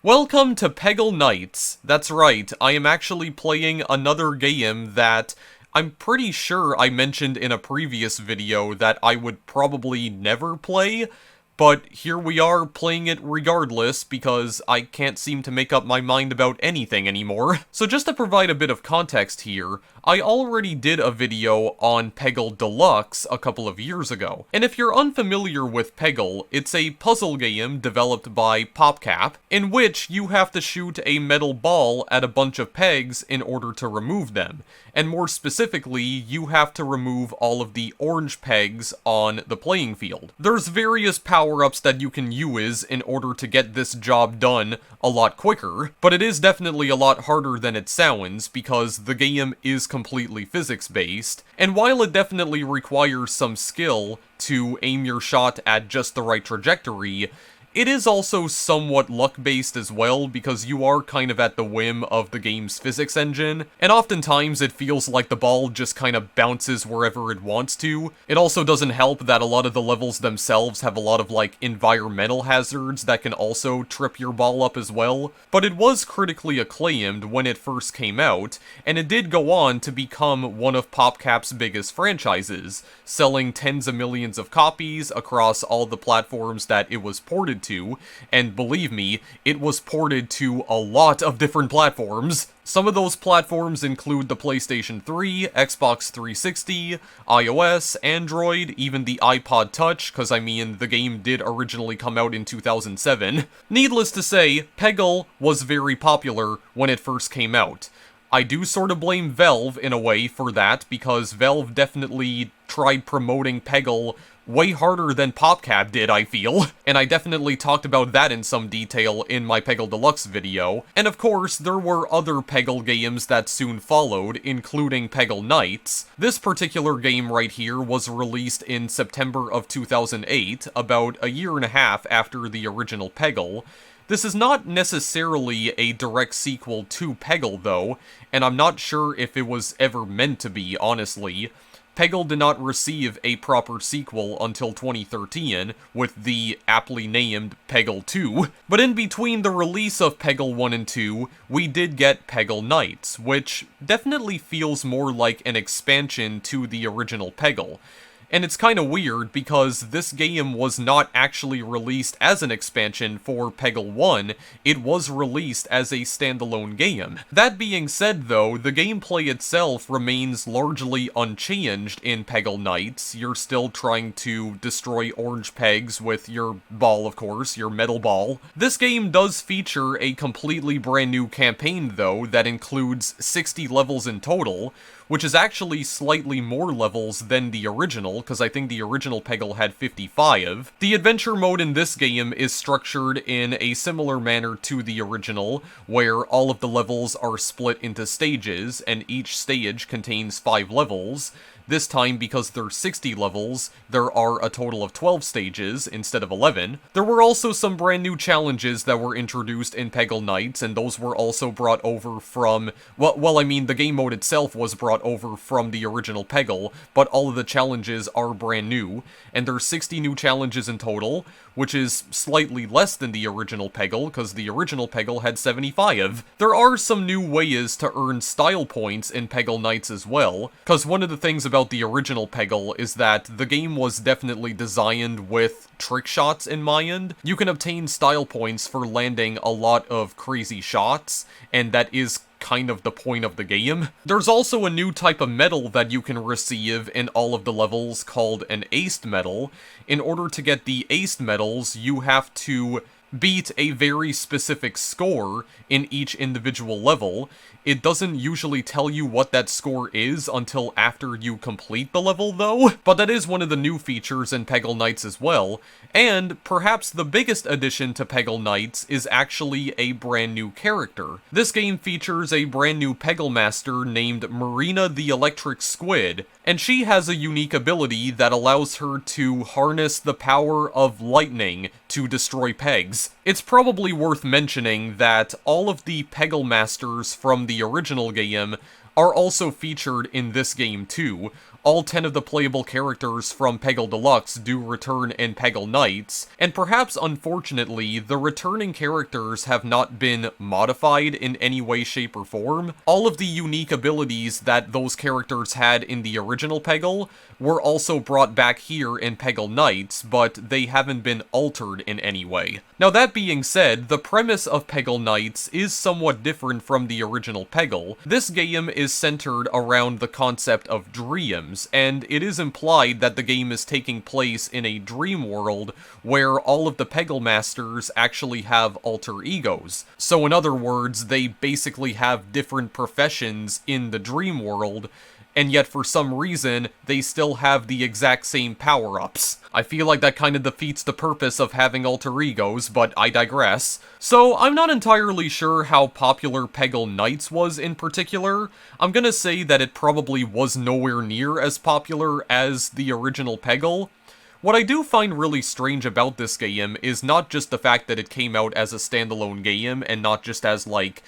Welcome to Peggle Nights. That's right, I am actually playing another game that I'm pretty sure I mentioned in a previous video that I would probably never play, but here we are playing it regardless because I can't seem to make up my mind about anything anymore. So just to provide a bit of context here, I already did a video on Peggle Deluxe a couple of years ago. And if you're unfamiliar with Peggle, it's a puzzle game developed by PopCap, in which you have to shoot a metal ball at a bunch of pegs in order to remove them. And more specifically, you have to remove all of the orange pegs on the playing field. There's various power-ups that you can use in order to get this job done a lot quicker, but it is definitely a lot harder than it sounds because the game is completely physics-based, and while it definitely requires some skill to aim your shot at just the right trajectory, it is also somewhat luck-based as well, because you are kind of at the whim of the game's physics engine, and oftentimes it feels like the ball just kind of bounces wherever it wants to. It also doesn't help that a lot of the levels themselves have a lot of, like, environmental hazards that can also trip your ball up as well. But it was critically acclaimed when it first came out, and it did go on to become one of PopCap's biggest franchises, selling tens of millions of copies across all the platforms that it was ported to, and believe me, it was ported to a lot of different platforms. Some of those platforms include the PlayStation 3, Xbox 360, iOS, Android, even the iPod Touch, cause I mean, the game did originally come out in 2007. Needless to say, Peggle was very popular when it first came out. I do sort of blame Valve in a way for that, because Valve definitely tried promoting Peggle way harder than PopCap did, I feel. And I definitely talked about that in some detail in my Peggle Deluxe video. And of course, there were other Peggle games that soon followed, including Peggle Nights. This particular game right here was released in September of 2008, about a year and a half after the original Peggle. This is not necessarily a direct sequel to Peggle, though, and I'm not sure if it was ever meant to be, honestly. Peggle did not receive a proper sequel until 2013, with the aptly named Peggle 2. But in between the release of Peggle 1 and 2, we did get Peggle Nights, which definitely feels more like an expansion to the original Peggle. And it's kinda weird, because this game was not actually released as an expansion for Peggle 1, it was released as a standalone game. That being said though, the gameplay itself remains largely unchanged in Peggle Nights. You're still trying to destroy orange pegs with your ball, of course, your metal ball. This game does feature a completely brand new campaign though, that includes 60 levels in total, which is actually slightly more levels than the original, because I think the original Peggle had 55. The adventure mode in this game is structured in a similar manner to the original, where all of the levels are split into stages, and each stage contains 5 levels. This time, because there's 60 levels, there are a total of 12 stages instead of 11. There were also some brand new challenges that were introduced in Peggle Nights, and those were also brought over from, well, I mean, the game mode itself was brought over from the original Peggle, but all of the challenges are brand new, and there's 60 new challenges in total, which is slightly less than the original Peggle, because the original Peggle had 75. There are some new ways to earn style points in Peggle Nights as well, because one of the things about the original Peggle is that the game was definitely designed with trick shots in mind. You can obtain style points for landing a lot of crazy shots, and that is kind of the point of the game. There's also a new type of medal that you can receive in all of the levels called an aced medal. In order to get the aced medals, you have to beat a very specific score in each individual level. It doesn't usually tell you what that score is until after you complete the level though, but that is one of the new features in Peggle Nights as well, and perhaps the biggest addition to Peggle Nights is actually a brand new character. This game features a brand new Peggle Master named Marina the Electric Squid, and she has a unique ability that allows her to harness the power of lightning to destroy pegs. It's probably worth mentioning that all of the Peggle Masters from the original game are also featured in this game too, all 10 of the playable characters from Peggle Deluxe do return in Peggle Nights, and perhaps unfortunately, the returning characters have not been modified in any way, shape, or form. All of the unique abilities that those characters had in the original Peggle were also brought back here in Peggle Nights, but they haven't been altered in any way. Now that being said, the premise of Peggle Nights is somewhat different from the original Peggle. This game is centered around the concept of dreams, and it is implied that the game is taking place in a dream world where all of the Peggle Masters actually have alter egos. So in other words, they basically have different professions in the dream world, and yet for some reason, they still have the exact same power-ups. I feel like that kind of defeats the purpose of having alter egos, but I digress. So, I'm not entirely sure how popular Peggle Nights was in particular. I'm gonna say that it probably was nowhere near as popular as the original Peggle. What I do find really strange about this game is not just the fact that it came out as a standalone game and not just as, like,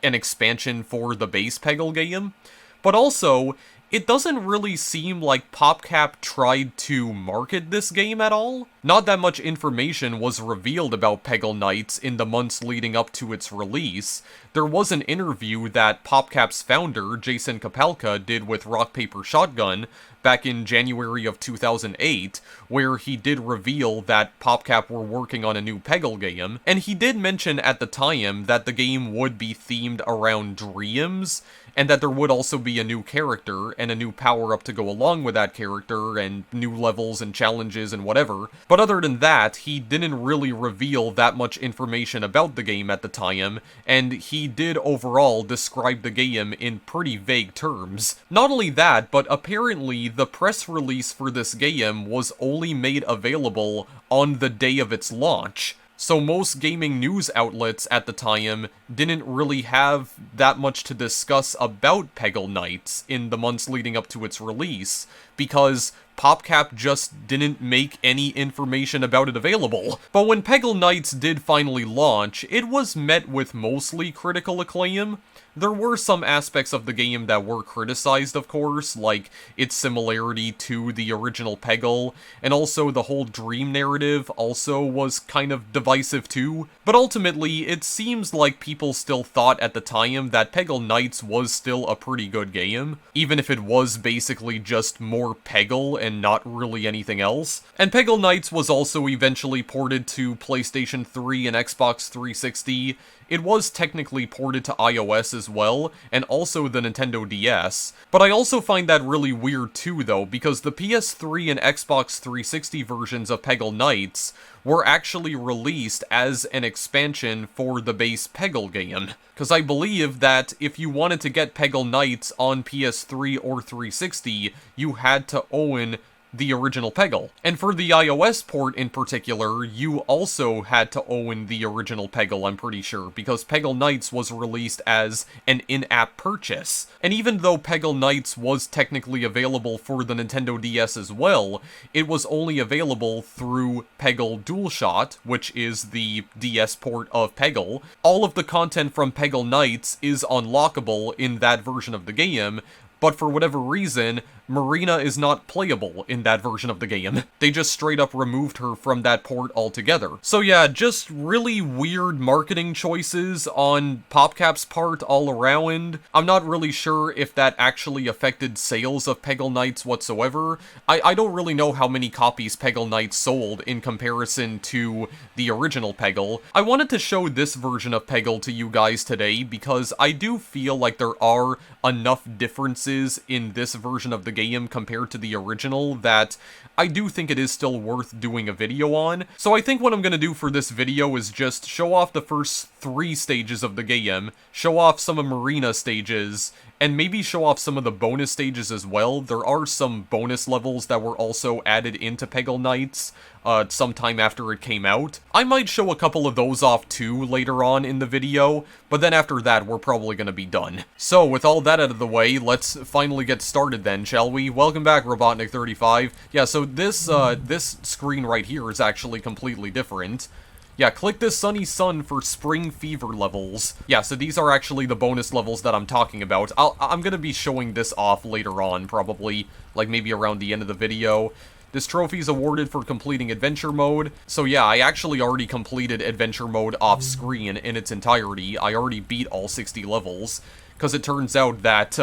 an expansion for the base Peggle game, but also, it doesn't really seem like PopCap tried to market this game at all. Not that much information was revealed about Peggle Nights in the months leading up to its release. There was an interview that PopCap's founder, Jason Kapalka, did with Rock Paper Shotgun back in January of 2008, where he did reveal that PopCap were working on a new Peggle game, and he did mention at the time that the game would be themed around dreams, and that there would also be a new character and a new power-up to go along with that character, and new levels and challenges and whatever. But other than that, he didn't really reveal that much information about the game at the time, and he did overall describe the game in pretty vague terms. Not only that, but apparently the press release for this game was only made available on the day of its launch. So most gaming news outlets at the time didn't really have that much to discuss about Peggle Nights in the months leading up to its release, because PopCap just didn't make any information about it available. But when Peggle Nights did finally launch, it was met with mostly critical acclaim. There were some aspects of the game that were criticized, of course, like its similarity to the original Peggle, and also the whole dream narrative also was kind of divisive too. But ultimately, it seems like people still thought at the time that Peggle Nights was still a pretty good game, even if it was basically just more Peggle and not really anything else. And Peggle Nights was also eventually ported to PlayStation 3 and Xbox 360. It was technically ported to iOS as well, and also the Nintendo DS. But I also find that really weird too though, because the PS3 and Xbox 360 versions of Peggle Nights were actually released as an expansion for the base Peggle game. Because I believe that if you wanted to get Peggle Nights on PS3 or 360, you had to own the original Peggle. And for the iOS port in particular, you also had to own the original Peggle, I'm pretty sure, because Peggle Nights was released as an in-app purchase. And even though Peggle Nights was technically available for the Nintendo DS as well, it was only available through Peggle DualShot, which is the DS port of Peggle. All of the content from Peggle Nights is unlockable in that version of the game, but for whatever reason, Marina is not playable in that version of the game. They just straight up removed her from that port altogether. So yeah, just really weird marketing choices on PopCap's part all around. I'm not really sure if that actually affected sales of Peggle Nights whatsoever. I don't really know how many copies Peggle Nights sold in comparison to the original Peggle. I wanted to show this version of Peggle to you guys today because I do feel like there are enough differences in this version of the game compared to the original that I do think it is still worth doing a video on. So I think what I'm gonna do for this video is just show off the first 3 stages of the game, show off some of Marina stages, and maybe show off some of the bonus stages as well. There are some bonus levels that were also added into Peggle Nights sometime after it came out. I might show a couple of those off too later on in the video, but then after that we're probably gonna be done. So with all that out of the way, let's finally get started then, shall we? Welcome back, Robotnik35. Yeah, so this screen right here is actually completely different. Yeah, click the Sunny Sun for Spring Fever levels. Yeah, so these are actually the bonus levels that I'm talking about. I'm gonna be showing this off later on, probably, like maybe around the end of the video. This trophy is awarded for completing Adventure Mode. So yeah, I actually already completed Adventure Mode off-screen in its entirety. I already beat all 60 levels. Because it turns out that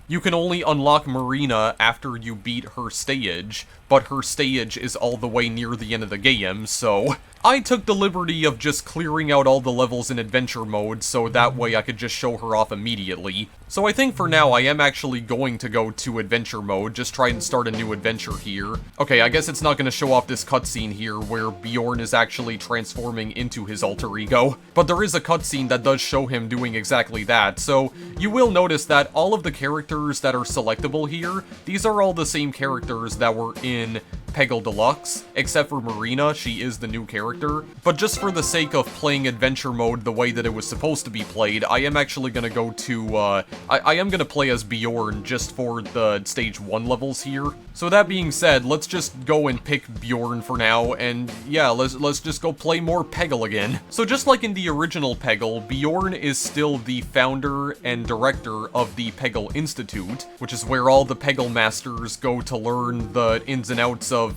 you can only unlock Marina after you beat her stage, but her stage is all the way near the end of the game, so I took the liberty of just clearing out all the levels in Adventure Mode, so that way I could just show her off immediately. So I think for now I am actually going to go to Adventure Mode, just try and start a new adventure here. Okay, I guess it's not going to show off this cutscene here, where Bjorn is actually transforming into his alter ego, but there is a cutscene that does show him doing exactly that, so you will notice that all of the characters that are selectable here, these are all the same characters that were in Peggle Deluxe, except for Marina, she is the new character. But just for the sake of playing Adventure Mode the way that it was supposed to be played, I am actually gonna go to, I am gonna play as Bjorn just for the Stage 1 levels here. So that being said, let's just go and pick Bjorn for now, and yeah, let's just go play more Peggle again. So just like in the original Peggle, Bjorn is still the founder and director of the Peggle Institute, which is where all the Peggle masters go to learn the ins and outs of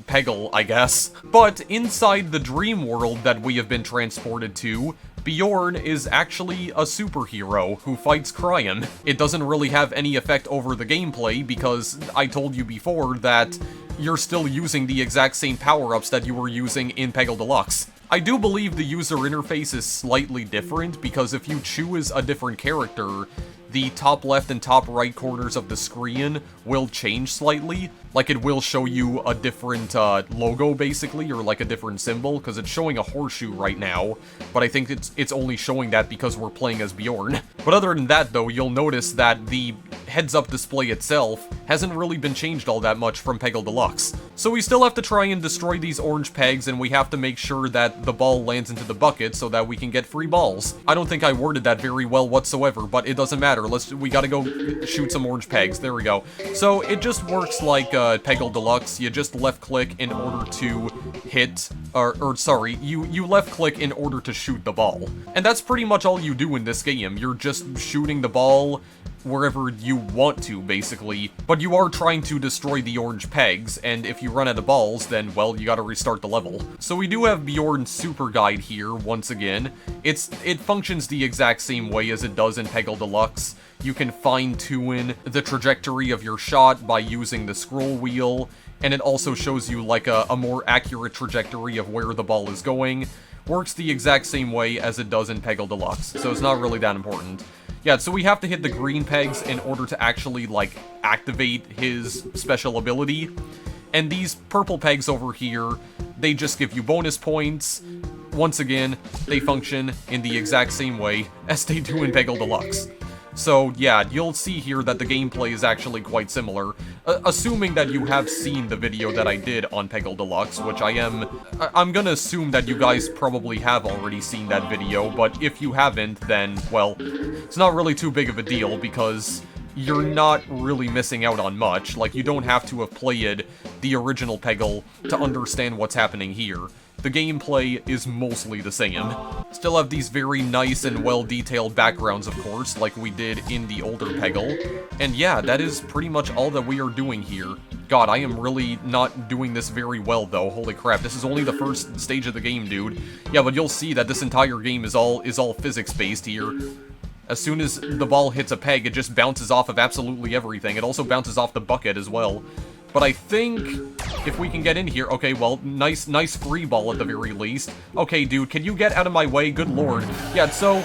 Peggle, I guess. But inside the dream world that we have been transported to, Bjorn is actually a superhero who fights crime. It doesn't really have any effect over the gameplay because I told you before that you're still using the exact same power-ups that you were using in Peggle Deluxe. I do believe the user interface is slightly different because if you choose a different character, the top left and top right corners of the screen will change slightly. Like, it will show you a different logo, basically, or like a different symbol, because it's showing a horseshoe right now, but I think it's only showing that because we're playing as Bjorn. But other than that, though, you'll notice that the heads-up display itself hasn't really been changed all that much from Peggle Deluxe. So we still have to try and destroy these orange pegs, and we have to make sure that the ball lands into the bucket so that we can get free balls. I don't think I worded that very well whatsoever, but it doesn't matter. We gotta go shoot some orange pegs. There we go. So it just works like Peggle Deluxe. You just left-click in order to hit, or sorry, you left-click in order to shoot the ball. And that's pretty much all you do in this game. You're just shooting the ball wherever you want to, basically, but you are trying to destroy the orange pegs, and if you run out of balls, then, well, you gotta restart the level. So we do have Bjorn's Super Guide here, once again. It functions the exact same way as it does in Peggle Deluxe. You can fine-tune the trajectory of your shot by using the scroll wheel, and it also shows you, like, a more accurate trajectory of where the ball is going. Works the exact same way as it does in Peggle Deluxe, so it's not really that important. Yeah, so we have to hit the green pegs in order to actually, like, activate his special ability. And these purple pegs over here, they just give you bonus points. Once again, they function in the exact same way as they do in Peggle Deluxe. So, yeah, you'll see here that the gameplay is actually quite similar, assuming that you have seen the video that I did on Peggle Deluxe, which I'm gonna assume that you guys probably have already seen that video, but if you haven't, then, well, it's not really too big of a deal, because you're not really missing out on much. Like, you don't have to have played the original Peggle to understand what's happening here. The gameplay is mostly the same. Still have these very nice and well-detailed backgrounds, of course, like we did in the older Peggle. And yeah, that is pretty much all that we are doing here. God, I am really not doing this very well, though. Holy crap, this is only the first stage of the game, dude. Yeah, but you'll see that this entire game is all physics-based here. As soon as the ball hits a peg, it just bounces off of absolutely everything. It also bounces off the bucket as well. But I think if we can get in here... Okay, well, nice free ball at the very least. Okay, dude, can you get out of my way? Good lord. Yeah, so,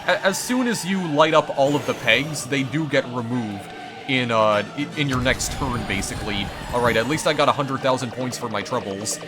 as soon as you light up all of the pegs, they do get removed in your next turn, basically. Alright, at least I got 100,000 points for my troubles.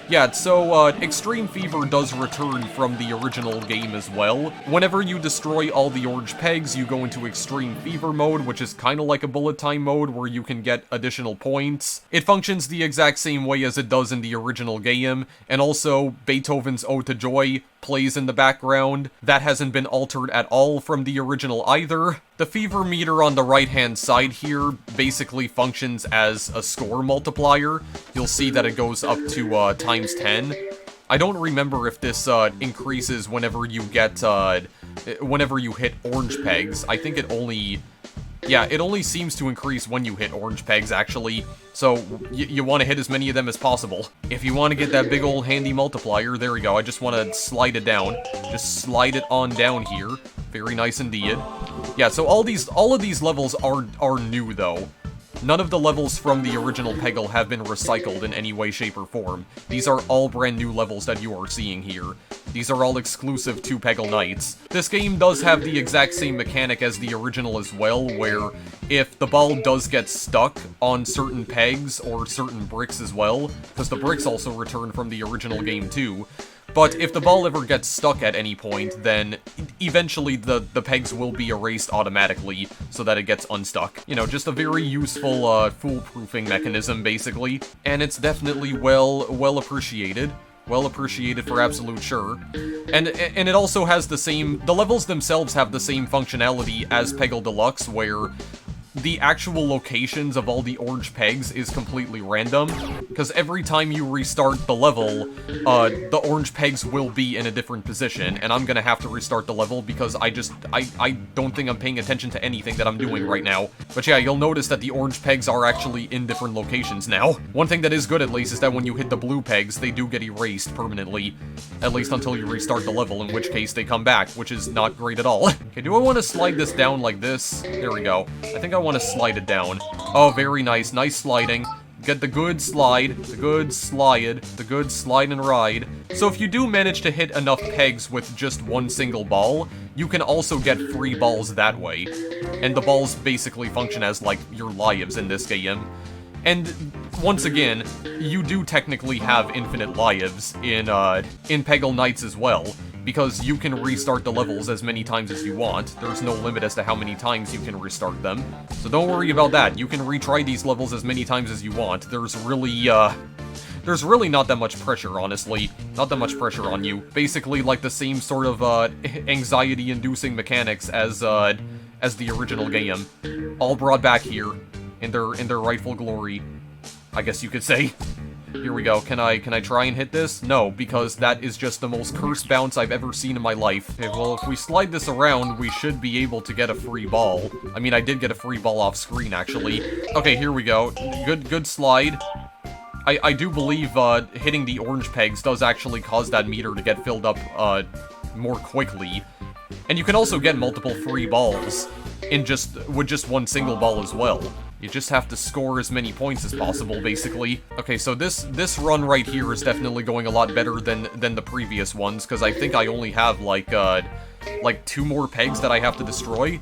Yeah, so, Extreme Fever does return from the original game as well. Whenever you destroy all the orange pegs, you go into Extreme Fever mode, which is kind of like a bullet time mode where you can get additional points. It functions the exact same way as it does in the original game, and also Beethoven's Ode to Joy plays in the background. That hasn't been altered at all from the original either. The fever meter on the right-hand side here basically functions as a score multiplier. You'll see that it goes up to times 10. I don't remember if this increases whenever you get whenever you hit orange pegs. I think it only... Yeah, it only seems to increase when you hit orange pegs, actually. So, you want to hit as many of them as possible. If you want to get that big old handy multiplier, there we go. I just want to slide it down. Just slide it on down here. Very nice indeed. Yeah, so all of these levels are new, though. None of the levels from the original Peggle have been recycled in any way, shape, or form. These are all brand new levels that you are seeing here. These are all exclusive to Peggle Nights. This game does have the exact same mechanic as the original as well, where if the ball does get stuck on certain pegs or certain bricks as well, because the bricks also return from the original game too, but if the ball ever gets stuck at any point, then eventually the pegs will be erased automatically so that it gets unstuck. You know, just a very useful foolproofing mechanism, basically. And it's definitely well appreciated. Well appreciated for absolute sure. And it also has the same... The levels themselves have the same functionality as Peggle Deluxe, where the actual locations of all the orange pegs is completely random, because every time you restart the level, the orange pegs will be in a different position, and I'm gonna have to restart the level because I don't think I'm paying attention to anything that I'm doing right now. But yeah, you'll notice that the orange pegs are actually in different locations now. One thing that is good, at least, is that when you hit the blue pegs, they do get erased permanently, at least until you restart the level, in which case they come back, which is not great at all. Okay, do I want to slide this down like this? There we go. I think I want to slide it down. Oh, very nice. Nice sliding. Get the good slide, the good slide, the good slide and ride. So if you do manage to hit enough pegs with just one single ball, you can also get free balls that way. And the balls basically function as, like, your lives in this game. And once again, you do technically have infinite lives in Peggle Nights as well, because you can restart the levels as many times as you want. There's no limit as to how many times you can restart them. So don't worry about that. You can retry these levels as many times as you want. There's really not that much pressure, honestly. Not that much pressure on you. Basically, like the same sort of anxiety-inducing mechanics as the original game, all brought back here in their rightful glory, I guess you could say. Here we go. Can I try and hit this? No, because that is just the most cursed bounce I've ever seen in my life. Okay, well, if we slide this around, we should be able to get a free ball. I mean, I did get a free ball off screen, actually. Okay, here we go. Good slide. I do believe hitting the orange pegs does actually cause that meter to get filled up more quickly. And you can also get multiple free balls with just one single ball as well. You just have to score as many points as possible, basically. Okay, so this run right here is definitely going a lot better than the previous ones, because I think I only have like 2 more pegs that I have to destroy.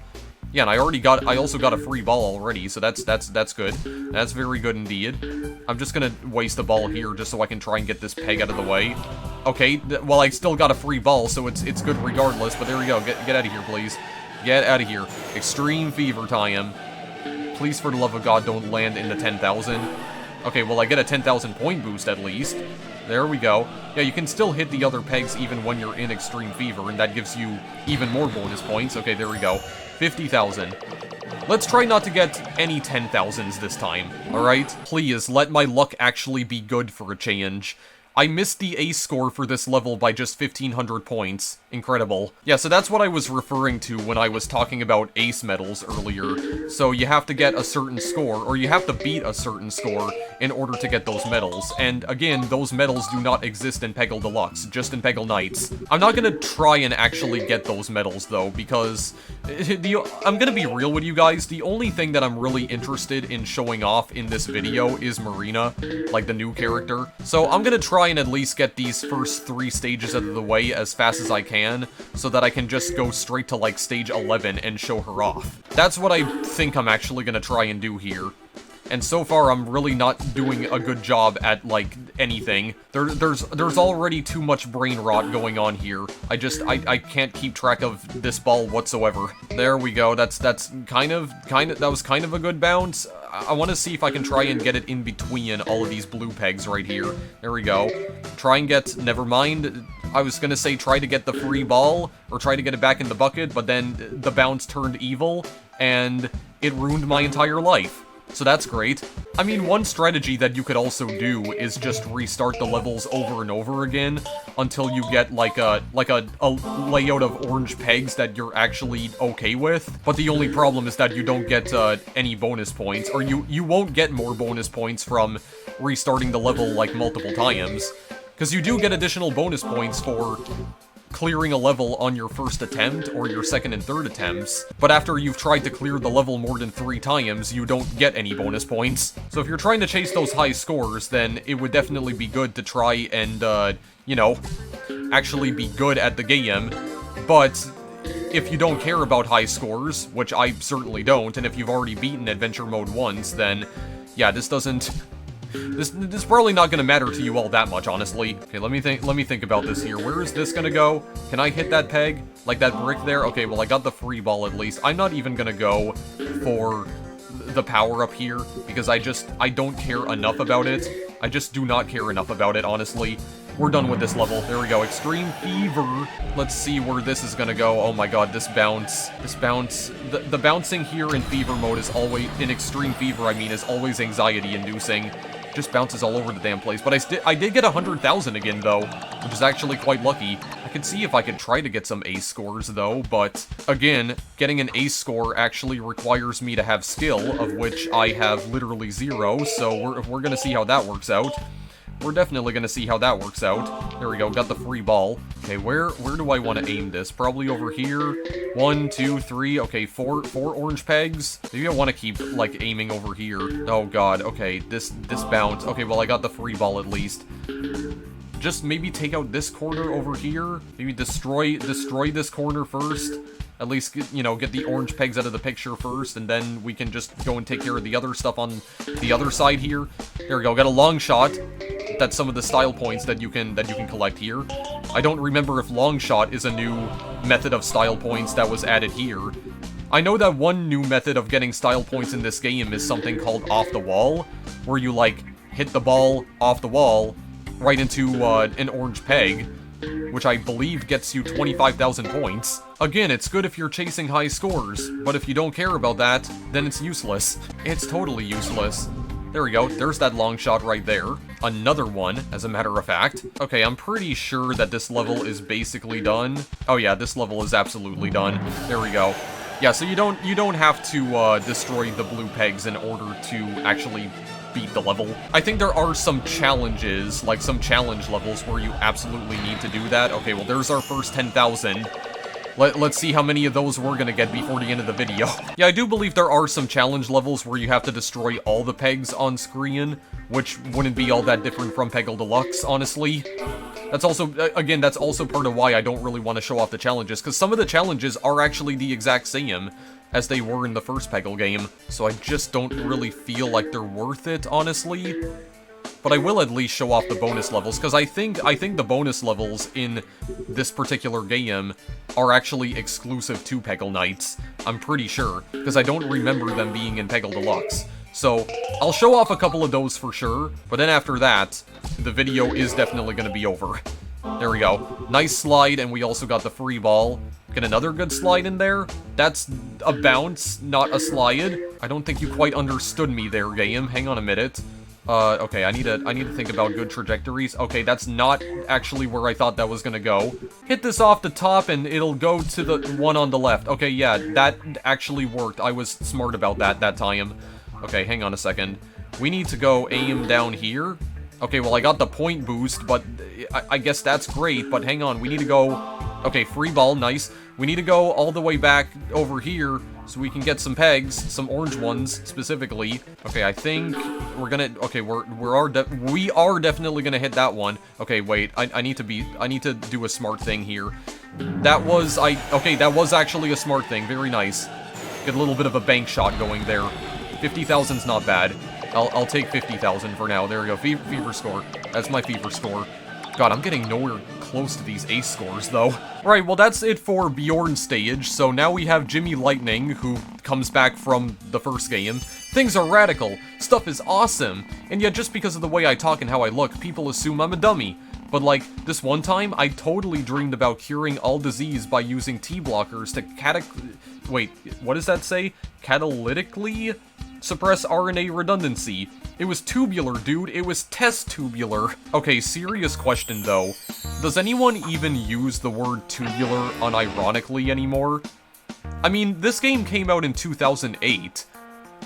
Yeah, and I also got a free ball already, so that's good. That's very good indeed. I'm just gonna waste a ball here just so I can try and get this peg out of the way. Okay, well, I still got a free ball, so it's good regardless, but there we go. Get out of here, please. Get out of here. Extreme fever time. Please, for the love of God, don't land in the 10,000. Okay, well, I get a 10,000 point boost at least. There we go. Yeah, you can still hit the other pegs even when you're in extreme fever, and that gives you even more bonus points. Okay, there we go. 50,000. Let's try not to get any 10,000s this time, alright? Please, let my luck actually be good for a change. I missed the ace score for this level by just 1,500 points. Incredible. Yeah, so that's what I was referring to when I was talking about ace medals earlier. So you have to get a certain score, or you have to beat a certain score in order to get those medals. And again, those medals do not exist in Peggle Deluxe, just in Peggle Nights. I'm not gonna try and actually get those medals, though, because I'm gonna be real with you guys. The only thing that I'm really interested in showing off in this video is Marina, like the new character. So I'm gonna try and at least get these first 3 stages out of the way as fast as I can, so that I can just go straight to, like, stage 11 and show her off. That's what I think I'm actually gonna try and do here. And so far, I'm really not doing a good job at, like, anything. There's already too much brain rot going on here. I can't keep track of this ball whatsoever. There we go. That was kind of a good bounce. I want to see if I can try and get it in between all of these blue pegs right here. There we go. Try and get, never mind. I was gonna say try to get the free ball, or try to get it back in the bucket, but then the bounce turned evil, and it ruined my entire life. so that's great. I mean, one strategy that you could also do is just restart the levels over and over again until you get like a layout of orange pegs that you're actually okay with. But the only problem is that you don't get any bonus points, or you won't get more bonus points from restarting the level like multiple times. Because you do get additional bonus points for clearing a level on your first attempt or your second and third attempts, but after you've tried to clear the level more than 3 times, you don't get any bonus points. So if you're trying to chase those high scores, then it would definitely be good to try and, you know, actually be good at the game. But if you don't care about high scores, which I certainly don't, and if you've already beaten Adventure Mode once, then yeah, this is probably not gonna matter to you all that much, honestly. Okay, let me think about this here. Where is this gonna go? Can I hit that peg? Like that brick there? Okay, well I got the free ball at least. I'm not even gonna go for the power-up here, because I don't care enough about it. I just do not care enough about it, honestly. We're done with this level. There we go. Extreme Fever. Let's see where this is gonna go. Oh my god, this bounce. The bouncing here in Fever mode is always, in Extreme Fever, I mean, is always anxiety-inducing. Just bounces all over the damn place. But I did get 100,000 again, though, which is actually quite lucky. I could see if I could try to get some ace scores, though, but again, getting an ace score actually requires me to have skill, of which I have literally 0, so we're gonna see how that works out. We're definitely gonna see how that works out. There we go, got the free ball. Okay, where do I want to aim this? Probably over here. 1, 2, 3, okay, four orange pegs. Maybe I want to keep, like, aiming over here. Oh god, okay, this bounce. Okay, well, I got the free ball at least. Just maybe take out this corner over here. Maybe destroy this corner first. At least, you know, get the orange pegs out of the picture first, and then we can just go and take care of the other stuff on the other side here. There we go, got a long shot. That's some of the style points that you can collect here. I don't remember if long shot is a new method of style points that was added here. I know that one new method of getting style points in this game is something called off the wall, where you, like, hit the ball off the wall right into an orange peg, which I believe gets you 25,000 points. Again, it's good if you're chasing high scores, but if you don't care about that, then it's useless. It's totally useless. There we go, there's that long shot right there. Another one, as a matter of fact. Okay, I'm pretty sure that this level is basically done. Oh yeah, this level is absolutely done. There we go. Yeah, so you don't have to destroy the blue pegs in order to actually beat the level. I think there are some challenges, like some challenge levels, where you absolutely need to do that. Okay, well there's our first 10,000. Let's see how many of those we're gonna get before the end of the video. Yeah, I do believe there are some challenge levels where you have to destroy all the pegs on screen, which wouldn't be all that different from Peggle Deluxe, honestly. That's also, again, that's also part of why I don't really want to show off the challenges, because some of the challenges are actually the exact same as they were in the first Peggle game, so I just don't really feel like they're worth it, honestly. But I will at least show off the bonus levels, because I think the bonus levels in this particular game are actually exclusive to Peggle Nights. I'm pretty sure, because I don't remember them being in Peggle Deluxe. So, I'll show off a couple of those for sure, but then after that, the video is definitely going to be over. There we go. Nice slide, and we also got the free ball. Get another good slide in there. That's a bounce, not a slide. I don't think you quite understood me there, game. Hang on a minute. Okay, I need to think about good trajectories. Okay, that's not actually where I thought that was gonna go. Hit this off the top and it'll go to the one on the left. Okay, yeah, that actually worked. I was smart about that time. Okay, hang on a second. We need to go aim down here. Okay, well, I got the point boost, but I guess that's great, but hang on, we need to go... Okay, free ball, nice. We need to go all the way back over here so we can get some pegs, some orange ones, specifically. Okay, I think we're gonna... Okay, we are definitely gonna hit that one. Okay, wait, I need to do a smart thing here. That was... Okay, that was actually a smart thing, very nice. Get a little bit of a bank shot going there. 50,000's not bad. I'll take 50,000 for now. There we go. Fever score. That's my fever score. God, I'm getting nowhere close to these ace scores, though. Alright, well, that's it for Bjorn's stage. So now we have Jimmy Lightning, who comes back from the first game. Things are radical. Stuff is awesome. And yet, just because of the way I talk and how I look, people assume I'm a dummy. But, like, this one time, I totally dreamed about curing all disease by using T-blockers to Wait, what does that say? Catalytically Suppress RNA redundancy. It was tubular, dude. It was test tubular. Okay, serious question, though. Does anyone even use the word tubular unironically anymore? I mean, this game came out in 2008.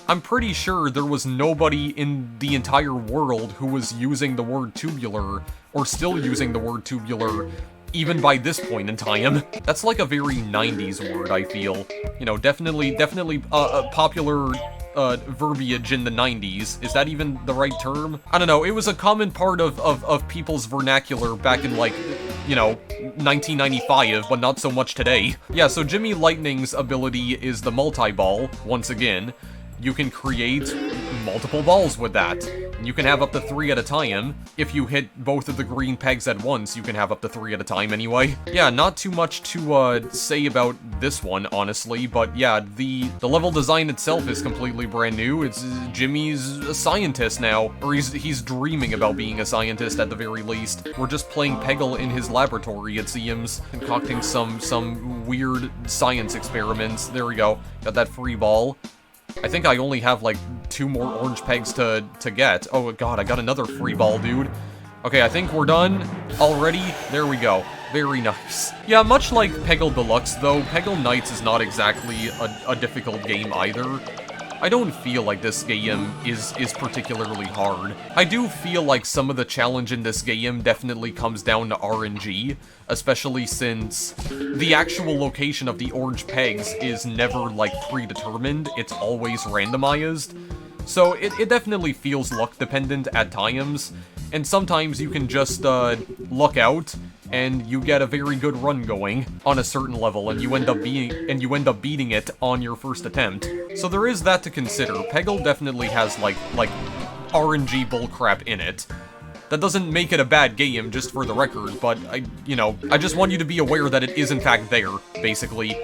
I'm pretty sure there was nobody in the entire world who was using the word tubular, or still using the word tubular, even by this point in time. That's like a very 90s word, I feel. You know, definitely popular verbiage in the 90s. Is that even the right term? I don't know, it was a common part of people's vernacular back in, like, you know, 1995, but not so much today. Yeah, so Jimmy Lightning's ability is the multi-ball, once again. You can create multiple balls with that. You can have up to 3 at a time. If you hit both of the green pegs at once, you can have up to 3 at a time anyway. Yeah, not too much to say about this one, honestly, but yeah, the level design itself is completely brand new. It's Jimmy's a scientist now, or he's dreaming about being a scientist at the very least. We're just playing Peggle in his laboratory, it seems, concocting some weird science experiments. There we go. Got that free ball. I think I only have, like, 2 more orange pegs to get. Oh god, I got another free ball, dude. Okay, I think we're done already. There we go. Very nice. Yeah, much like Peggle Deluxe, though, Peggle Nights is not exactly a difficult game either. I don't feel like this game is particularly hard. I do feel like some of the challenge in this game definitely comes down to RNG, especially since the actual location of the orange pegs is never, like, predetermined, it's always randomized. So it definitely feels luck-dependent at times, and sometimes you can just luck out, and you get a very good run going on a certain level, and you end up beating it on your first attempt. So there is that to consider. Peggle definitely has like RNG bullcrap in it. That doesn't make it a bad game, just for the record, but I just want you to be aware that it is in fact there, basically.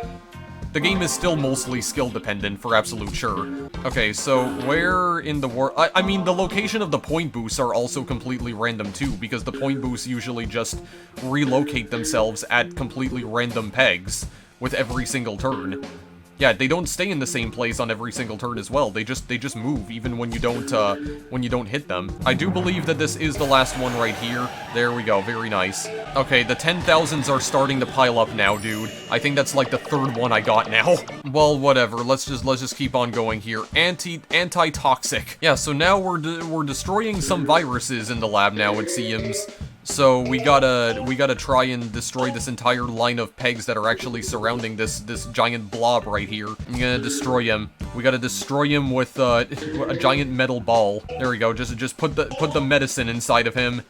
The game is still mostly skill-dependent, for absolute sure. Okay, so where in the world... I mean, the location of the point boosts are also completely random, too, because the point boosts usually just relocate themselves at completely random pegs with every single turn. Yeah, they don't stay in the same place on every single turn as well. They just move, even when you don't hit them. I do believe that this is the last one right here. There we go, very nice. Okay, the 10,000s are starting to pile up now, dude. I think that's like the 3rd one I got now. Well, whatever. Let's just keep on going here. Anti-toxic. Yeah, so now we're destroying some viruses in the lab now, it seems. So we gotta try and destroy this entire line of pegs that are actually surrounding this giant blob right here. I'm gonna destroy him. We gotta destroy him with a giant metal ball. There we go. Just put the medicine inside of him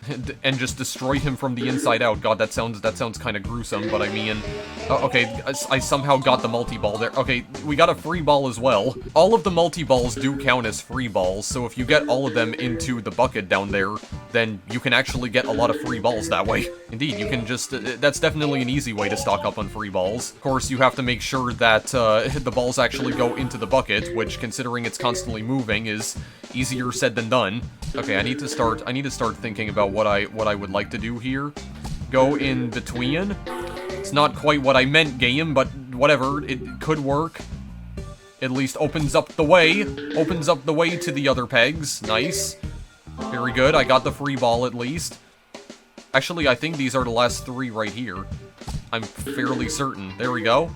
and just destroy him from the inside out. God, that sounds kind of gruesome. But I mean, okay, I somehow got the multi-ball there. Okay, we got a free ball as well. All of the multi-balls do count as free balls. So if you get all of them into the bucket down there, then you can actually get a lot of free balls that way. Indeed, you can just... that's definitely an easy way to stock up on free balls. Of course, you have to make sure that the balls actually go into the bucket, which, considering it's constantly moving, is easier said than done. Okay, I need to start thinking about what I would like to do here. Go in between. It's not quite what I meant, game, but whatever, it could work. At least opens up the way to the other pegs. Nice. Very good, I got the free ball at least. Actually, I think these are the last 3 right here. I'm fairly certain. There we go.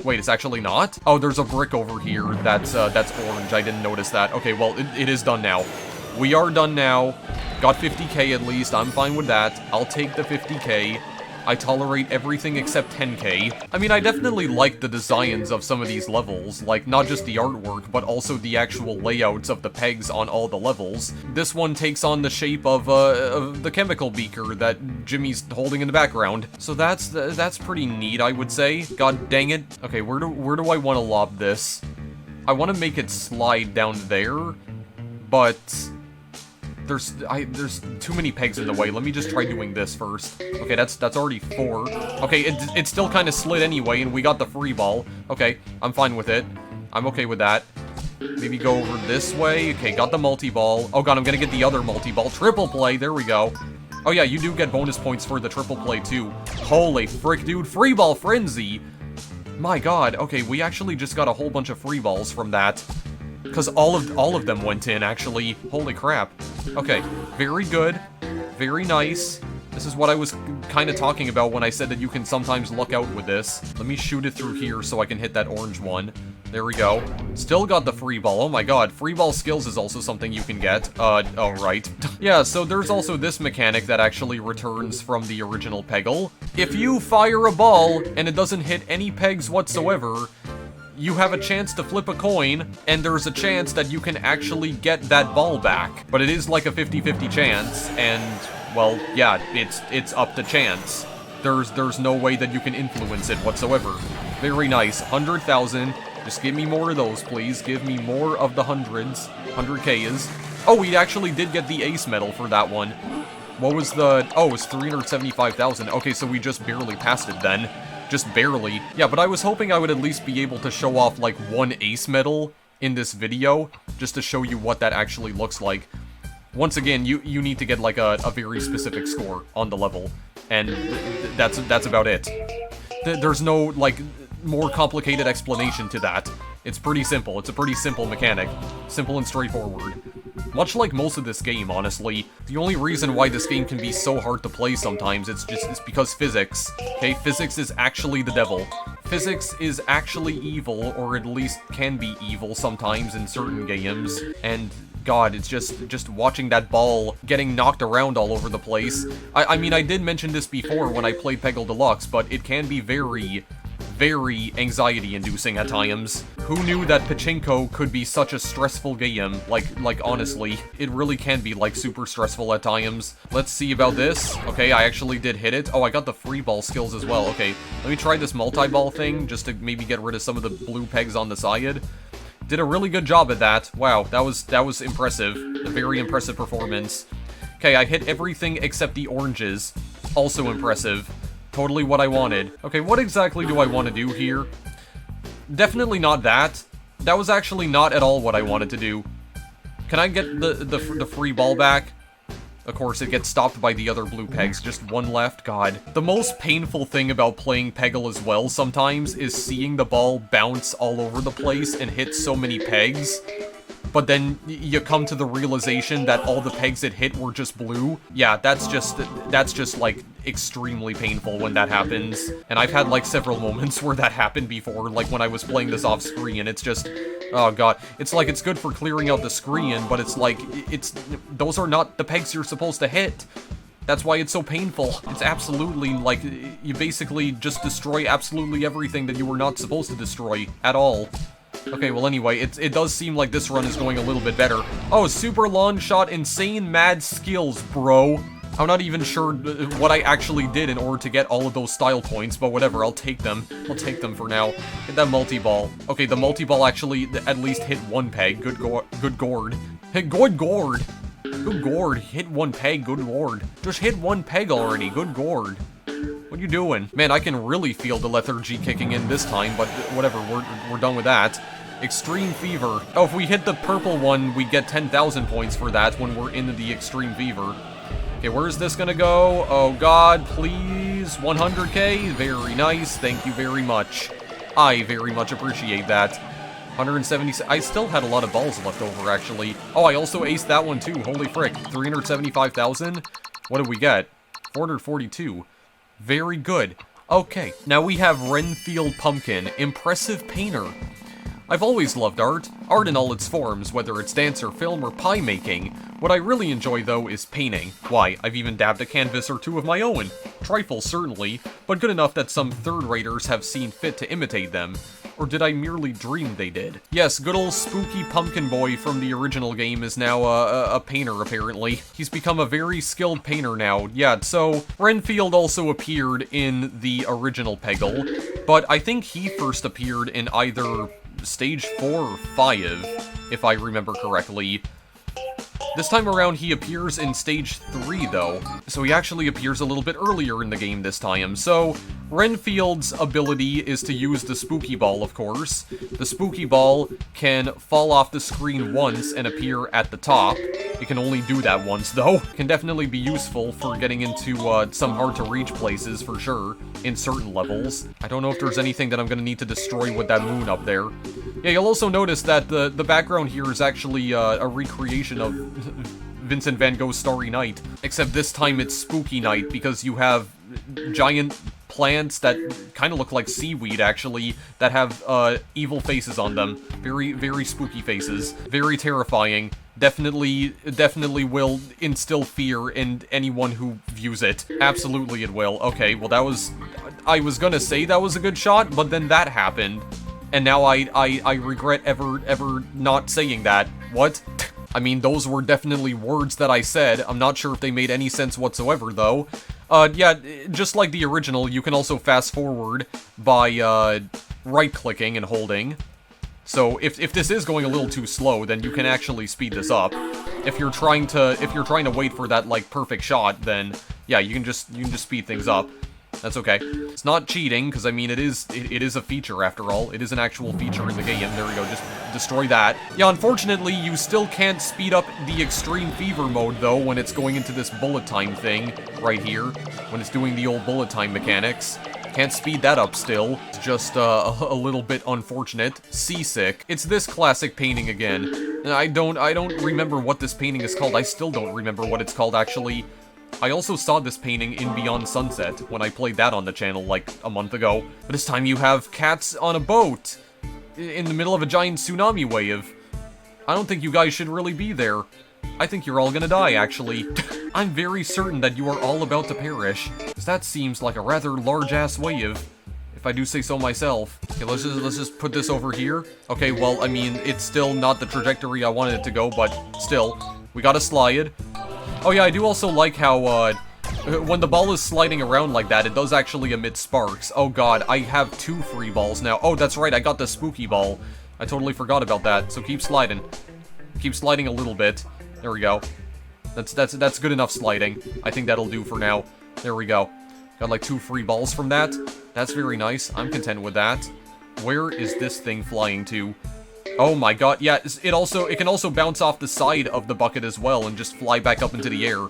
Wait, it's actually not? Oh, there's a brick over here that's orange. I didn't notice that. Okay, well, it is done now. We are done now. Got 50k at least. I'm fine with that. I'll take the 50k. I tolerate everything except 10k. I mean, I definitely like the designs of some of these levels, like, not just the artwork, but also the actual layouts of the pegs on all the levels. This one takes on the shape of the chemical beaker that Jimmy's holding in the background. So that's pretty neat, I would say. God dang it. Okay, where do I want to lob this? I want to make it slide down there, but... There's too many pegs in the way. Let me just try doing this first. Okay, that's already 4. Okay, it still kind of slid anyway, and we got the free ball. Okay, I'm fine with it. I'm okay with that. Maybe go over this way. Okay, got the multi-ball. Oh god, I'm gonna get the other multi-ball. Triple play, there we go. Oh yeah, you do get bonus points for the triple play too. Holy frick, dude. Free ball frenzy! My god, okay, we actually just got a whole bunch of free balls from that. Because all of them went in, actually. Holy crap. Okay, very good. Very nice. This is what I was kind of talking about when I said that you can sometimes luck out with this. Let me shoot it through here so I can hit that orange one. There we go. Still got the free ball. Oh my god, free ball skills is also something you can get. Oh right. Yeah, so there's also this mechanic that actually returns from the original Peggle. If you fire a ball and it doesn't hit any pegs whatsoever, you have a chance to flip a coin, and there's a chance that you can actually get that ball back. But it is like a 50-50 chance, and, well, yeah, it's up to chance. There's no way that you can influence it whatsoever. Very nice. 100,000. Just give me more of those, please. Give me more of the hundreds. 100Ks. Oh, we actually did get the ace medal for that one. What was the... Oh, it was 375,000. Okay, so we just barely passed it then. Just barely. Yeah, but I was hoping I would at least be able to show off, like, one ace medal in this video, just to show you what that actually looks like. Once again, you need to get, like, a very specific score on the level, and that's about it. There's no, like, more complicated explanation to that. It's pretty simple. It's a pretty simple mechanic. Simple and straightforward. Much like most of this game, honestly. The only reason why this game can be so hard to play sometimes, it's because physics. Okay, physics is actually the devil. Physics is actually evil, or at least can be evil sometimes in certain games, and god, it's just watching that ball getting knocked around all over the place. I mean, I did mention this before when I played Peggle Deluxe, but it can be very anxiety-inducing at times. Who knew that pachinko could be such a stressful game? Like honestly, it really can be, like, super stressful at times. Let's see about this. Okay, I actually did hit it. Oh, I got the free ball skills as well. Okay, let me try this multi-ball thing, just to maybe get rid of some of the blue pegs on the side. Did a really good job at that. Wow, that was impressive. A very impressive performance. Okay, I hit everything except the oranges. Also impressive. Totally what I wanted. Okay, what exactly do I want to do here? Definitely not that. That was actually not at all what I wanted to do. Can I get the free ball back? Of course, it gets stopped by the other blue pegs. Just one left. God. The most painful thing about playing Peggle as well sometimes is seeing the ball bounce all over the place and hit so many pegs. But then you come to the realization that all the pegs it hit were just blue. Yeah, that's just like extremely painful when that happens. And I've had like several moments where that happened before, like when I was playing this off screen, it's just, oh god. It's like it's good for clearing out the screen, but it's like, those are not the pegs you're supposed to hit. That's why it's so painful. It's absolutely, like, you basically just destroy absolutely everything that you were not supposed to destroy at all. Okay, well anyway, it does seem like this run is going a little bit better. Oh, super long shot, insane mad skills, bro. I'm not even sure what I actually did in order to get all of those style points, but whatever, I'll take them. I'll take them for now. Hit that multi-ball. Okay, the multi-ball actually at least hit one peg. Good gourd. Hey, good gourd. Good gourd. Hit one peg, good lord. Just hit one peg already, good gourd. What are you doing? Man, I can really feel the lethargy kicking in this time, but whatever, we're done with that. Extreme Fever. Oh, if we hit the purple one, we get 10,000 points for that when we're into the Extreme Fever. Okay, where's this gonna go? Oh god, please. 100k? Very nice. Thank you very much. I very much appreciate that. 170. I still had a lot of balls left over, actually. Oh, I also aced that one too. Holy frick. 375,000? What did we get? 442. Very good. Okay, now we have Renfield Pumpkin. Impressive painter. I've always loved art. Art in all its forms, whether it's dance or film or pie making. What I really enjoy, though, is painting. Why, I've even dabbed a canvas or two of my own. Trifles, certainly, but good enough that some third-raters have seen fit to imitate them. Or did I merely dream they did? Yes, good old spooky pumpkin boy from the original game is now a painter, apparently. He's become a very skilled painter now. Yeah, so Renfield also appeared in the original Peggle, but I think he first appeared in either Stage 4 or 5, if I remember correctly. This time around, he appears in Stage 3, though, so he actually appears a little bit earlier in the game this time. So, Renfield's ability is to use the spooky ball, of course. The spooky ball can fall off the screen once and appear at the top. It can only do that once, though. Can definitely be useful for getting into some hard-to-reach places, for sure, in certain levels. I don't know if there's anything that I'm gonna need to destroy with that moon up there. Yeah, you'll also notice that the background here is actually a recreation of Vincent van Gogh's Starry Night, except this time it's Spooky Night, because you have giant plants that kind of look like seaweed, actually, that have evil faces on them. Very, very spooky faces. Very terrifying. Definitely will instill fear in anyone who views it. Absolutely it will. Okay, well that was... I was gonna say that was a good shot, but then that happened. And now I regret ever not saying that. What? I mean, those were definitely words that I said. I'm not sure if they made any sense whatsoever, though. Yeah, just like the original, you can also fast forward by, right-clicking and holding. So, if this is going a little too slow, then you can actually speed this up. If you're trying to wait for that, like, perfect shot, then, yeah, you can just speed things up. That's okay. It's not cheating, because, I mean, it is a feature, after all. It is an actual feature in the game. There we go, just destroy that. Yeah, unfortunately, you still can't speed up the Extreme Fever mode, though, when it's going into this bullet time thing, right here. When it's doing the old bullet time mechanics. Can't speed that up still. It's just, a little bit unfortunate. Seasick. It's this classic painting again. I don't remember what this painting is called. I still don't remember what it's called, actually. I also saw this painting in Beyond Sunset when I played that on the channel like a month ago. But this time you have cats on a boat in the middle of a giant tsunami wave. I don't think you guys should really be there. I think you're all gonna die, actually. I'm very certain that you are all about to perish, because that seems like a rather large-ass wave, if I do say so myself. Okay, let's just put this over here. Okay, well, I mean, it's still not the trajectory I wanted it to go, but still, we gotta slide. Oh yeah, I do also like how, when the ball is sliding around like that, it does actually emit sparks. Oh god, I have 2 free balls now. Oh, that's right, I got the spooky ball. I totally forgot about that, so keep sliding. Keep sliding a little bit. There we go. That's good enough sliding. I think that'll do for now. There we go. Got like 2 free balls from that. That's very nice. I'm content with that. Where is this thing flying to? Oh my god, yeah, it can also bounce off the side of the bucket as well and just fly back up into the air.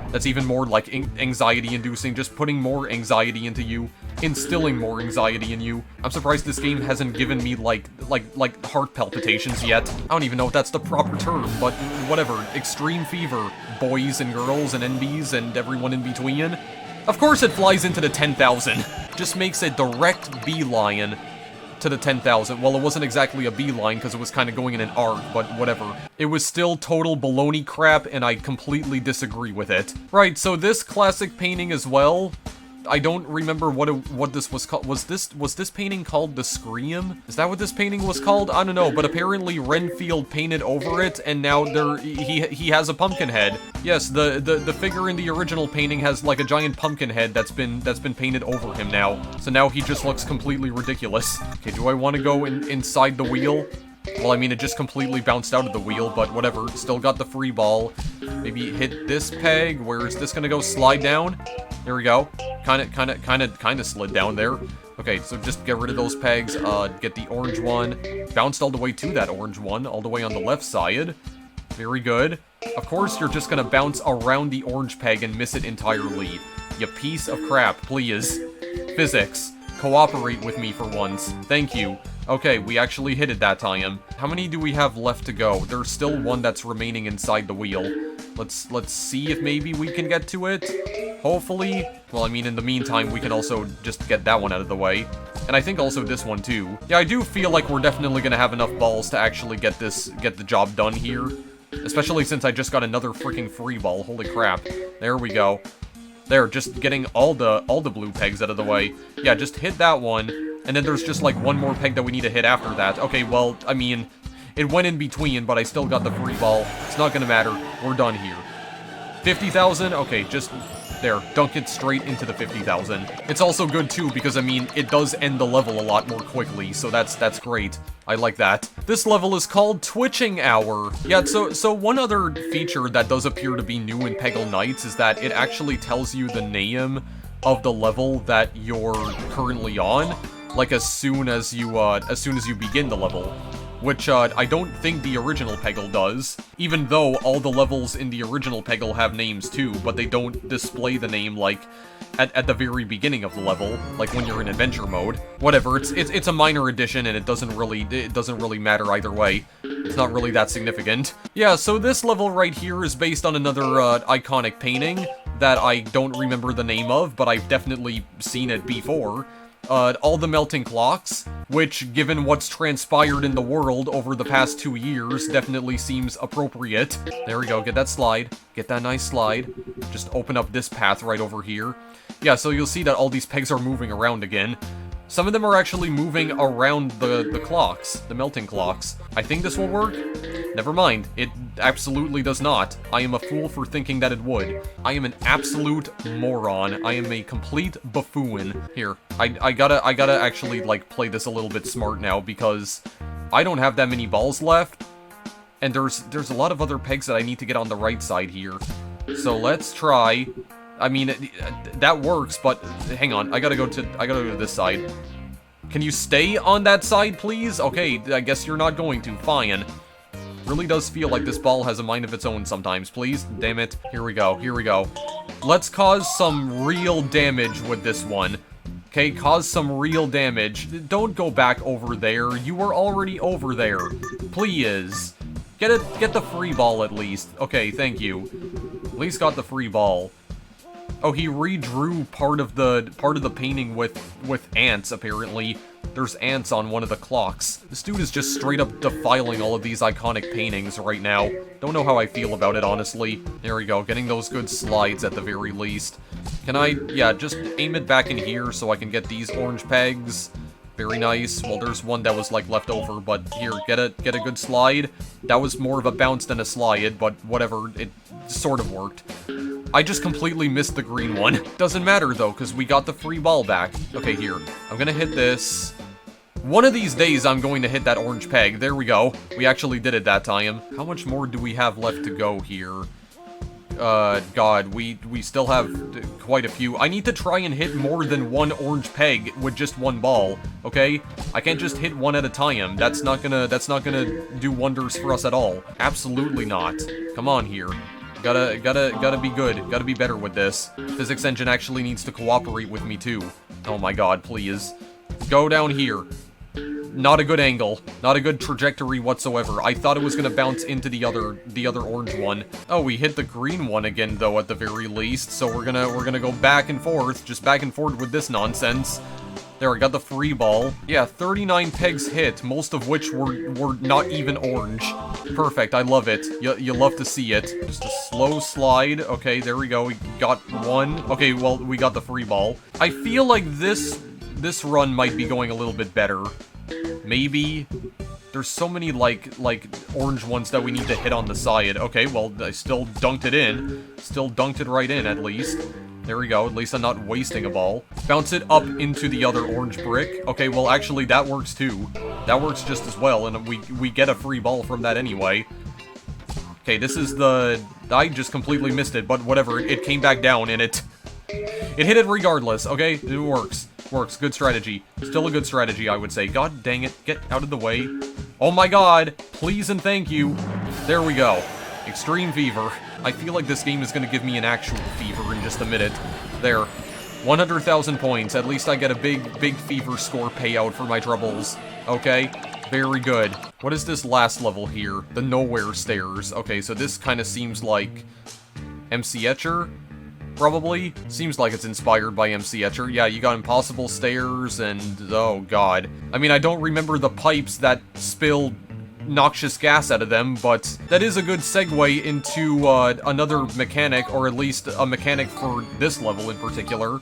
That's even more, like, anxiety-inducing, just putting more anxiety into you, instilling more anxiety in you. I'm surprised this game hasn't given me, like heart palpitations yet. I don't even know if that's the proper term, but whatever. Extreme fever, boys and girls and NBs and everyone in between. Of course it flies into the 10,000. Just makes a direct beeline to the 10,000. Well, it wasn't exactly a beeline because it was kind of going in an arc, but whatever. It was still total baloney crap, and I completely disagree with it. Right, so this classic painting as well, I don't remember what this was called. Was this painting called The Scream? Is that what this painting was called? I don't know, but apparently Renfield painted over it, and now he has a pumpkin head. Yes, the figure in the original painting has like a giant pumpkin head that's been painted over him now. So now he just looks completely ridiculous. Okay, do I want to go inside the wheel? Well, I mean, it just completely bounced out of the wheel, but whatever. Still got the free ball. Maybe hit this peg. Where is this gonna go? Slide down? There we go. Kinda slid down there. Okay, so just get rid of those pegs. Get the orange one. Bounced all the way to that orange one, all the way on the left side. Very good. Of course, you're just gonna bounce around the orange peg and miss it entirely. You piece of crap, please. Physics, cooperate with me for once. Thank you. Okay, we actually hit it that time. How many do we have left to go? There's still one that's remaining inside the wheel. Let's see if maybe we can get to it. Hopefully. Well, I mean, in the meantime, we can also just get that one out of the way. And I think also this one, too. Yeah, I do feel like we're definitely gonna have enough balls to actually get the job done here. Especially since I just got another freaking free ball. Holy crap. There we go. There, just getting all the blue pegs out of the way. Yeah, just hit that one. And then there's just like one more peg that we need to hit after that. Okay, well, I mean, it went in between, but I still got the free ball. It's not gonna matter. We're done here. 50,000? Okay, just there. Dunk it straight into the 50,000. It's also good too, because I mean, it does end the level a lot more quickly, so that's great. I like that. This level is called Twitching Hour. Yeah, so one other feature that does appear to be new in Peggle Nights is that it actually tells you the name of the level that you're currently on, like as soon as you begin the level. Which, I don't think the original Peggle does, even though all the levels in the original Peggle have names too, but they don't display the name, like, at the very beginning of the level, like when you're in adventure mode. Whatever, it's a minor addition, and it doesn't really matter either way. It's not really that significant. Yeah, so this level right here is based on another, iconic painting that I don't remember the name of, but I've definitely seen it before. All the melting clocks, which, given what's transpired in the world over the past 2 years, definitely seems appropriate. There we go, get that slide. Get that nice slide. Just open up this path right over here. Yeah, so you'll see that all these pegs are moving around again. Some of them are actually moving around the clocks, the melting clocks. I think this will work. Never mind, it absolutely does not. I am a fool for thinking that it would. I am an absolute moron. I am a complete buffoon. Here, I gotta actually, like, play this a little bit smart now, because I don't have that many balls left, and there's a lot of other pegs that I need to get on the right side here. So let's try. I mean, that works, but hang on, I gotta go to this side. Can you stay on that side, please? Okay, I guess you're not going to. Fine. Really does feel like this ball has a mind of its own sometimes, please. Damn it. Here we go, here we go. Let's cause some real damage with this one. Okay, cause some real damage. Don't go back over there. You were already over there. Please. Get the free ball at least. Okay, thank you. At least got the free ball. Oh, he redrew part of the painting with ants, apparently. There's ants on one of the clocks. This dude is just straight up defiling all of these iconic paintings right now. Don't know how I feel about it, honestly. There we go, getting those good slides at the very least. Can I, yeah, just aim it back in here so I can get these orange pegs. Very nice. Well, there's one that was, like, left over, but here, get a good slide. That was more of a bounce than a slide, but whatever, it sort of worked. I just completely missed the green one. Doesn't matter, though, because we got the free ball back. Okay, here. I'm gonna hit this. One of these days, I'm going to hit that orange peg. There we go. We actually did it that time. How much more do we have left to go here? God, we still have quite a few. I need to try and hit more than one orange peg with just one ball, okay? I can't just hit one at a time. That's not gonna do wonders for us at all. Absolutely not. Come on here. Gotta be good. Gotta be better with this. Physics engine actually needs to cooperate with me too. Oh my god, please. Go down here. Not a good angle. Not a good trajectory whatsoever. I thought it was gonna bounce into the other orange one. Oh, we hit the green one again though at the very least, so we're gonna go back and forth, just back and forth with this nonsense. There, I got the free ball. Yeah, 39 pegs hit, most of which were not even orange. Perfect, I love it. You love to see it. Just a slow slide. Okay, there we go. We got one. Okay, well, we got the free ball. I feel like this run might be going a little bit better. Maybe. There's so many, like orange ones that we need to hit on the side. Okay, well, I still dunked it in. Still dunked it right in, at least. There we go, at least I'm not wasting a ball. Bounce it up into the other orange brick. Okay, well, actually, that works too. That works just as well, and we get a free ball from that anyway. Okay, this is the... I just completely missed it, but whatever. It came back down, and it hit it regardless, okay? It works. Works. Good strategy. Still a good strategy, I would say. God dang it. Get out of the way. Oh my god. Please and thank you. There we go. Extreme fever. I feel like this game is going to give me an actual fever in just a minute. There. 100,000 points. At least I get a big fever score payout for my troubles. Okay? Very good. What is this last level here? The Nowhere Stairs. Okay, so this kind of seems like MC Etcher? Probably. Seems like it's inspired by MC Etcher. Yeah, you got impossible stairs and... oh, God. I mean, I don't remember the pipes that spill noxious gas out of them, but that is a good segue into another mechanic, or at least a mechanic for this level in particular.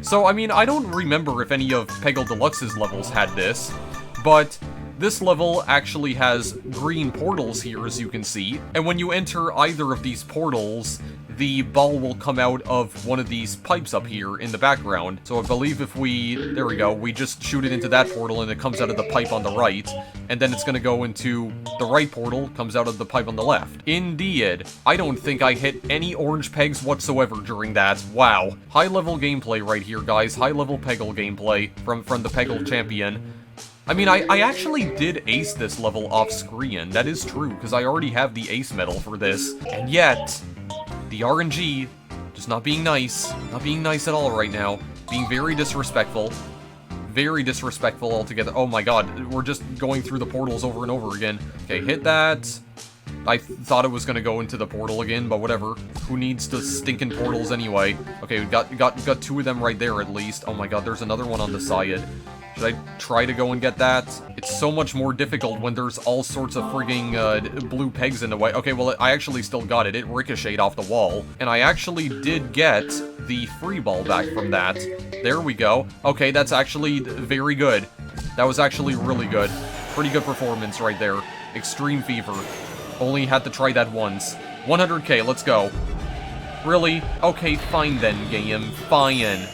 So, I mean, I don't remember if any of Peggle Deluxe's levels had this, but this level actually has green portals here, as you can see, and when you enter either of these portals, the ball will come out of one of these pipes up here in the background. So I believe if we, there we go, we just shoot it into that portal and it comes out of the pipe on the right, and then it's gonna go into the right portal, comes out of the pipe on the left. Indeed. I don't think I hit any orange pegs whatsoever during that. Wow. High-level gameplay right here, guys. High-level Peggle gameplay from the Peggle champion. I mean, I actually did ace this level off-screen. That is true, because I already have the ace medal for this. And yet, the RNG, just not being nice. Not being nice at all right now. Being very disrespectful. Very disrespectful altogether. Oh my god, we're just going through the portals over and over again. Okay, hit that. I thought it was gonna go into the portal again, but whatever. Who needs the stinking portals anyway? Okay, we got two of them right there at least. Oh my god, there's another one on the side. Should I try to go and get that? It's so much more difficult when there's all sorts of frigging blue pegs in the way. Okay, well, I actually still got it. It ricocheted off the wall. And I actually did get the free ball back from that. There we go. Okay, that's actually very good. That was actually really good. Pretty good performance right there. Extreme Fever. Only had to try that once. 100k, let's go. Really? Okay, fine then, game. Fine.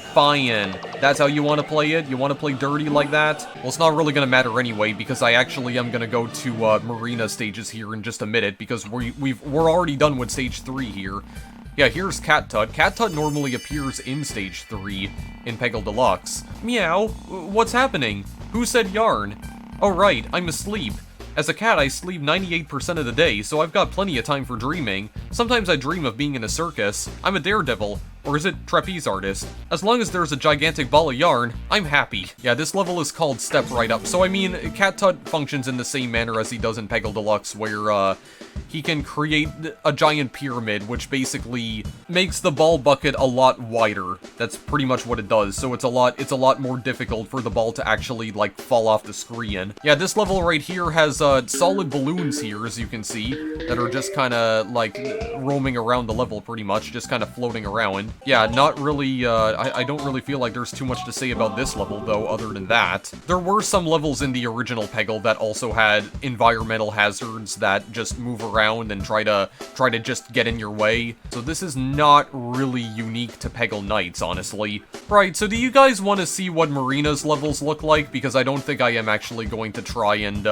That's how you want to play it? You want to play dirty like that? Well, it's not really going to matter anyway, because I actually am going to go to Marina stages here in just a minute, because we're already done with stage 3 here. Yeah, here's Cat Tut. Cat Tut normally appears in stage 3 in Peggle Deluxe. Meow. What's happening? Who said yarn? Oh right, I'm asleep. As a cat, I sleep 98% of the day, so I've got plenty of time for dreaming. Sometimes I dream of being in a circus. I'm a daredevil. Or is it trapeze artist? As long as there's a gigantic ball of yarn, I'm happy. Yeah, this level is called Step Right Up. So I mean, Cat Tut functions in the same manner as he does in Peggle Deluxe, where he can create a giant pyramid, which basically makes the ball bucket a lot wider. That's pretty much what it does. So it's a lot more difficult for the ball to actually like fall off the screen. Yeah, this level right here has solid balloons here, as you can see, that are just kind of like roaming around the level pretty much, just kind of floating around. Yeah, not really, I don't really feel like there's too much to say about this level, though, other than that. There were some levels in the original Peggle that also had environmental hazards that just move around and try to just get in your way. So this is not really unique to Peggle Nights, honestly. Right, so do you guys want to see what Marina's levels look like? Because I don't think I am actually going to try and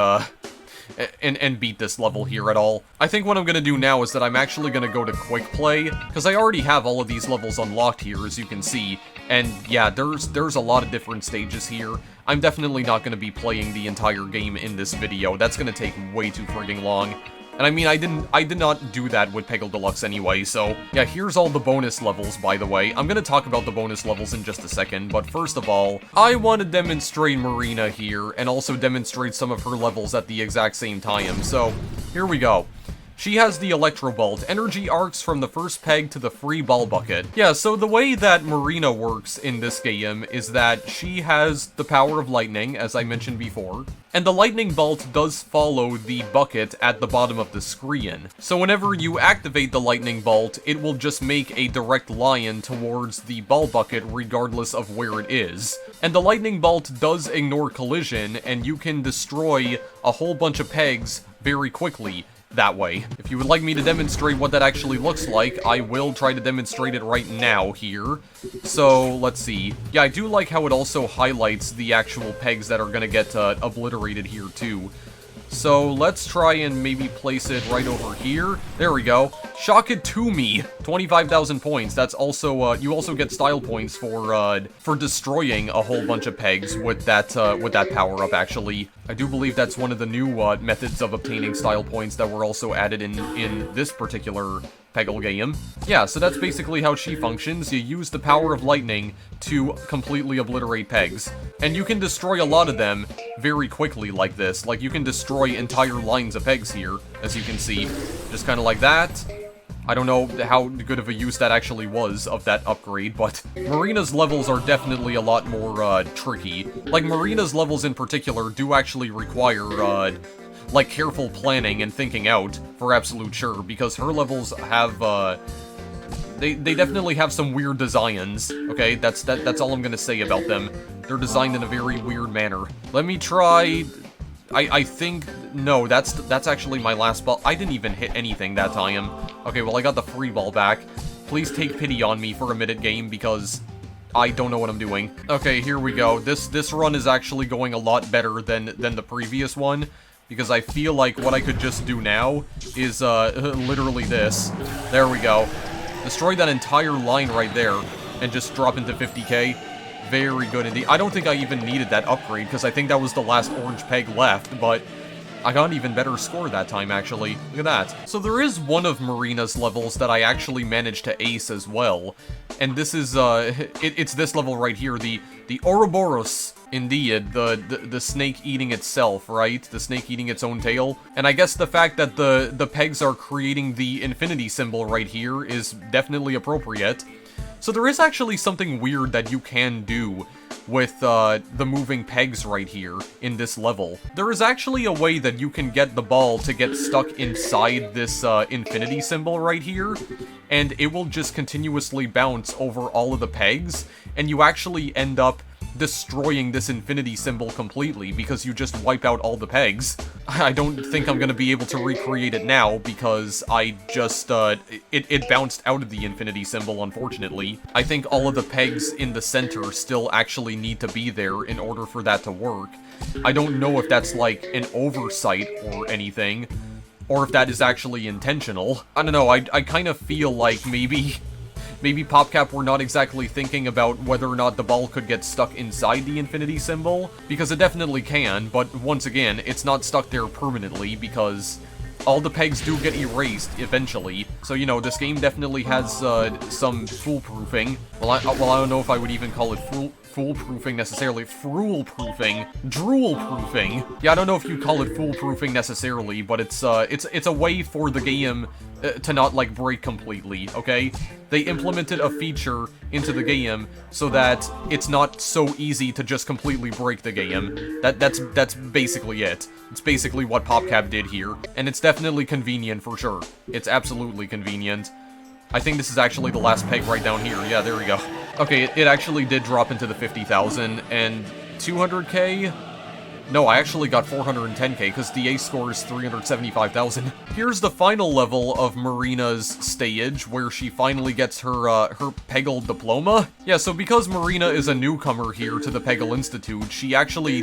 beat this level here at all. I think what I'm gonna do now is that I'm actually gonna go to Quick Play, because I already have all of these levels unlocked here, as you can see, and yeah, there's a lot of different stages here. I'm definitely not gonna be playing the entire game in this video. That's gonna take way too frigging long. And I mean, I did not do that with Peggle Deluxe anyway, so yeah, here's all the bonus levels, by the way. I'm gonna talk about the bonus levels in just a second, but first of all, I want to demonstrate Marina here, and also demonstrate some of her levels at the exact same time, so here we go. She has the Electro Bolt, energy arcs from the first peg to the free ball bucket. Yeah, so the way that Marina works in this game is that she has the power of lightning, as I mentioned before, and the lightning bolt does follow the bucket at the bottom of the screen. So whenever you activate the lightning bolt, it will just make a direct line towards the ball bucket regardless of where it is. And the lightning bolt does ignore collision, and you can destroy a whole bunch of pegs very quickly that way. If you would like me to demonstrate what that actually looks like, I will try to demonstrate it right now here. So, let's see. Yeah, I do like how it also highlights the actual pegs that are gonna get obliterated here too. So, let's try and maybe place it right over here. There we go. Shock it to me! 25,000 points. That's also, you also get style points for destroying a whole bunch of pegs with that power-up, actually. I do believe that's one of the new, methods of obtaining style points that were also added in this particular Peggle game. Yeah, so that's basically how she functions. You use the power of lightning to completely obliterate pegs. And you can destroy a lot of them very quickly like this. Like, you can destroy entire lines of pegs here, as you can see. Just kind of like that. I don't know how good of a use that actually was of that upgrade, but Marina's levels are definitely a lot more, tricky. Like, Marina's levels in particular do actually require, like, careful planning and thinking out, for absolute sure, because her levels have, they definitely have some weird designs, okay? That's all I'm gonna say about them. They're designed in a very weird manner. Let me try... I think... No, that's actually my last ball. I didn't even hit anything that time. Okay, well, I got the free ball back. Please take pity on me for a minute, game, because I don't know what I'm doing. Okay, here we go. This run is actually going a lot better than the previous one, because I feel like what I could just do now is, literally this. There we go. Destroy that entire line right there, and just drop into 50k. Very good indeed. I don't think I even needed that upgrade, because I think that was the last orange peg left, but I got an even better score that time, actually. Look at that. So there is one of Marina's levels that I actually managed to ace as well. And this is, it's this level right here, the Ouroboros, indeed, the snake eating itself, right? The snake eating its own tail. And I guess the fact that the pegs are creating the infinity symbol right here is definitely appropriate. So there is actually something weird that you can do with the moving pegs right here in this level. There is actually a way that you can get the ball to get stuck inside this infinity symbol right here, and it will just continuously bounce over all of the pegs, and you actually end up destroying this infinity symbol completely because you just wipe out all the pegs. I don't think I'm gonna be able to recreate it now because I just, it bounced out of the infinity symbol, unfortunately. I think all of the pegs in the center still actually need to be there in order for that to work. I don't know if that's like an oversight or anything, or if that is actually intentional. I don't know, I kind of feel like maybe PopCap were not exactly thinking about whether or not the ball could get stuck inside the infinity symbol, because it definitely can, but once again, it's not stuck there permanently, because all the pegs do get erased eventually. So, you know, this game definitely has some foolproofing. Well, I don't know if I would even call it foolproofing necessarily. Drool-proofing. Yeah, I don't know if you'd call it foolproofing necessarily, but it's a way for the game to not, like, break completely, okay? They implemented a feature into the game so that it's not so easy to just completely break the game. That's basically it. It's basically what PopCap did here, and it's definitely convenient for sure. It's absolutely convenient. I think this is actually the last peg right down here. Yeah, there we go. Okay, it actually did drop into the 50,000, and 200k? No, I actually got 410k, because the ace score is 375,000. Here's the final level of Marina's stage, where she finally gets her Peggle diploma. Yeah, so because Marina is a newcomer here to the Peggle Institute, she actually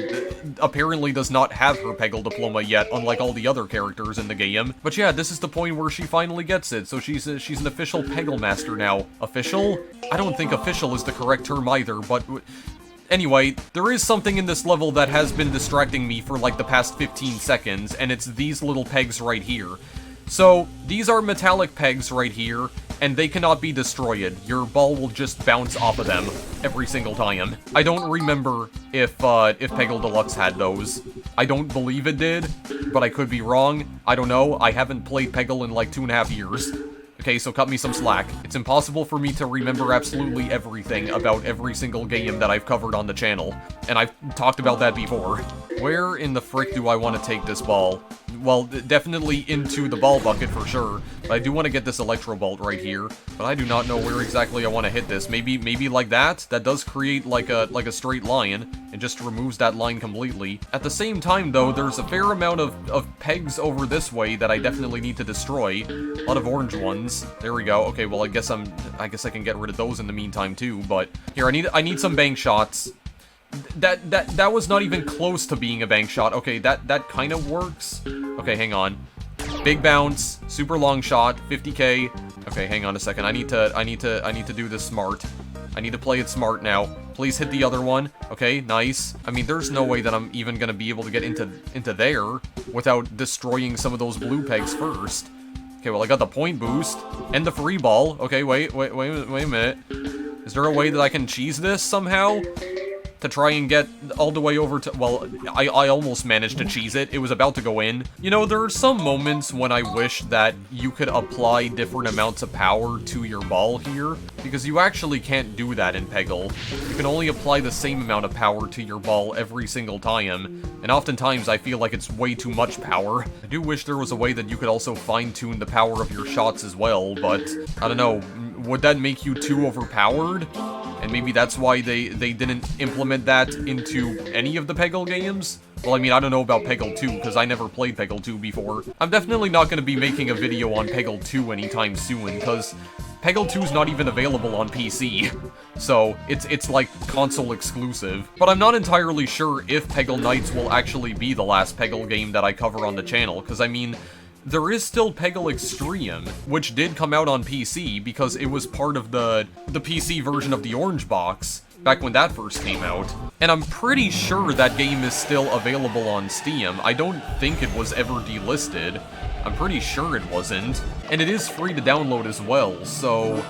apparently does not have her Peggle diploma yet, unlike all the other characters in the game. But yeah, this is the point where she finally gets it, so she's an official Peggle master now. Official? I don't think official is the correct term either, but anyway, there is something in this level that has been distracting me for like the past 15 seconds, and it's these little pegs right here. So, these are metallic pegs right here, and they cannot be destroyed. Your ball will just bounce off of them every single time. I don't remember if Peggle Deluxe had those. I don't believe it did, but I could be wrong. I don't know. I haven't played Peggle in like 2.5 years. Okay, so cut me some slack. It's impossible for me to remember absolutely everything about every single game that I've covered on the channel, and I've talked about that before. Where in the frick do I want to take this ball? Well, definitely into the ball bucket for sure, but I do want to get this Electro Bolt right here, but I do not know where exactly I want to hit this. Maybe like that? That does create like a straight line. It just removes that line completely. At the same time, though, there's a fair amount of pegs over this way that I definitely need to destroy. A lot of orange ones. There we go. Okay, well, I guess I can get rid of those in the meantime too, but here, I need some bank shots. That was not even close to being a bank shot. Okay, that kind of works. Okay, hang on. Big bounce, super long shot, 50k. Okay, hang on a second. I need to do this smart. I need to play it smart now. Please hit the other one. Okay, nice. I mean, there's no way that I'm even gonna be able to get into there without destroying some of those blue pegs first. Okay, well, I got the point boost and the free ball. Okay, wait a minute. Is there a way that I can cheese this somehow? To try and get all the way over to... Well, I almost managed to cheese it. It was about to go in. You know, there are some moments when I wish that you could apply different amounts of power to your ball here, because you actually can't do that in Peggle. You can only apply the same amount of power to your ball every single time, and oftentimes I feel like it's way too much power. I do wish there was a way that you could also fine-tune the power of your shots as well, but I don't know. Would that make you too overpowered? And maybe that's why they didn't implement that into any of the Peggle games? Well, I mean, I don't know about Peggle 2, because I never played Peggle 2 before. I'm definitely not going to be making a video on Peggle 2 anytime soon, because Peggle 2's not even available on PC. So, it's like console exclusive. But I'm not entirely sure if Peggle Nights will actually be the last Peggle game that I cover on the channel, because I mean, there is still Peggle Extreme, which did come out on PC because it was part of the PC version of the Orange Box, back when that first came out. And I'm pretty sure that game is still available on Steam. I don't think it was ever delisted. I'm pretty sure it wasn't. And it is free to download as well, so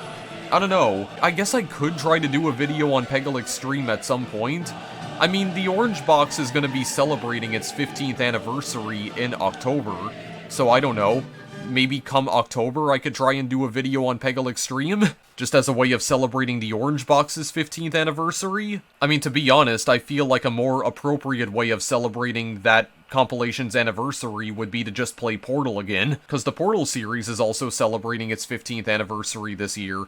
I don't know. I guess I could try to do a video on Peggle Extreme at some point. I mean, the Orange Box is going to be celebrating its 15th anniversary in October, so I don't know. Maybe come October I could try and do a video on Peggle Extreme, just as a way of celebrating the Orange Box's 15th anniversary. I mean, to be honest, I feel like a more appropriate way of celebrating that compilation's anniversary would be to just play Portal again, because the Portal series is also celebrating its 15th anniversary this year.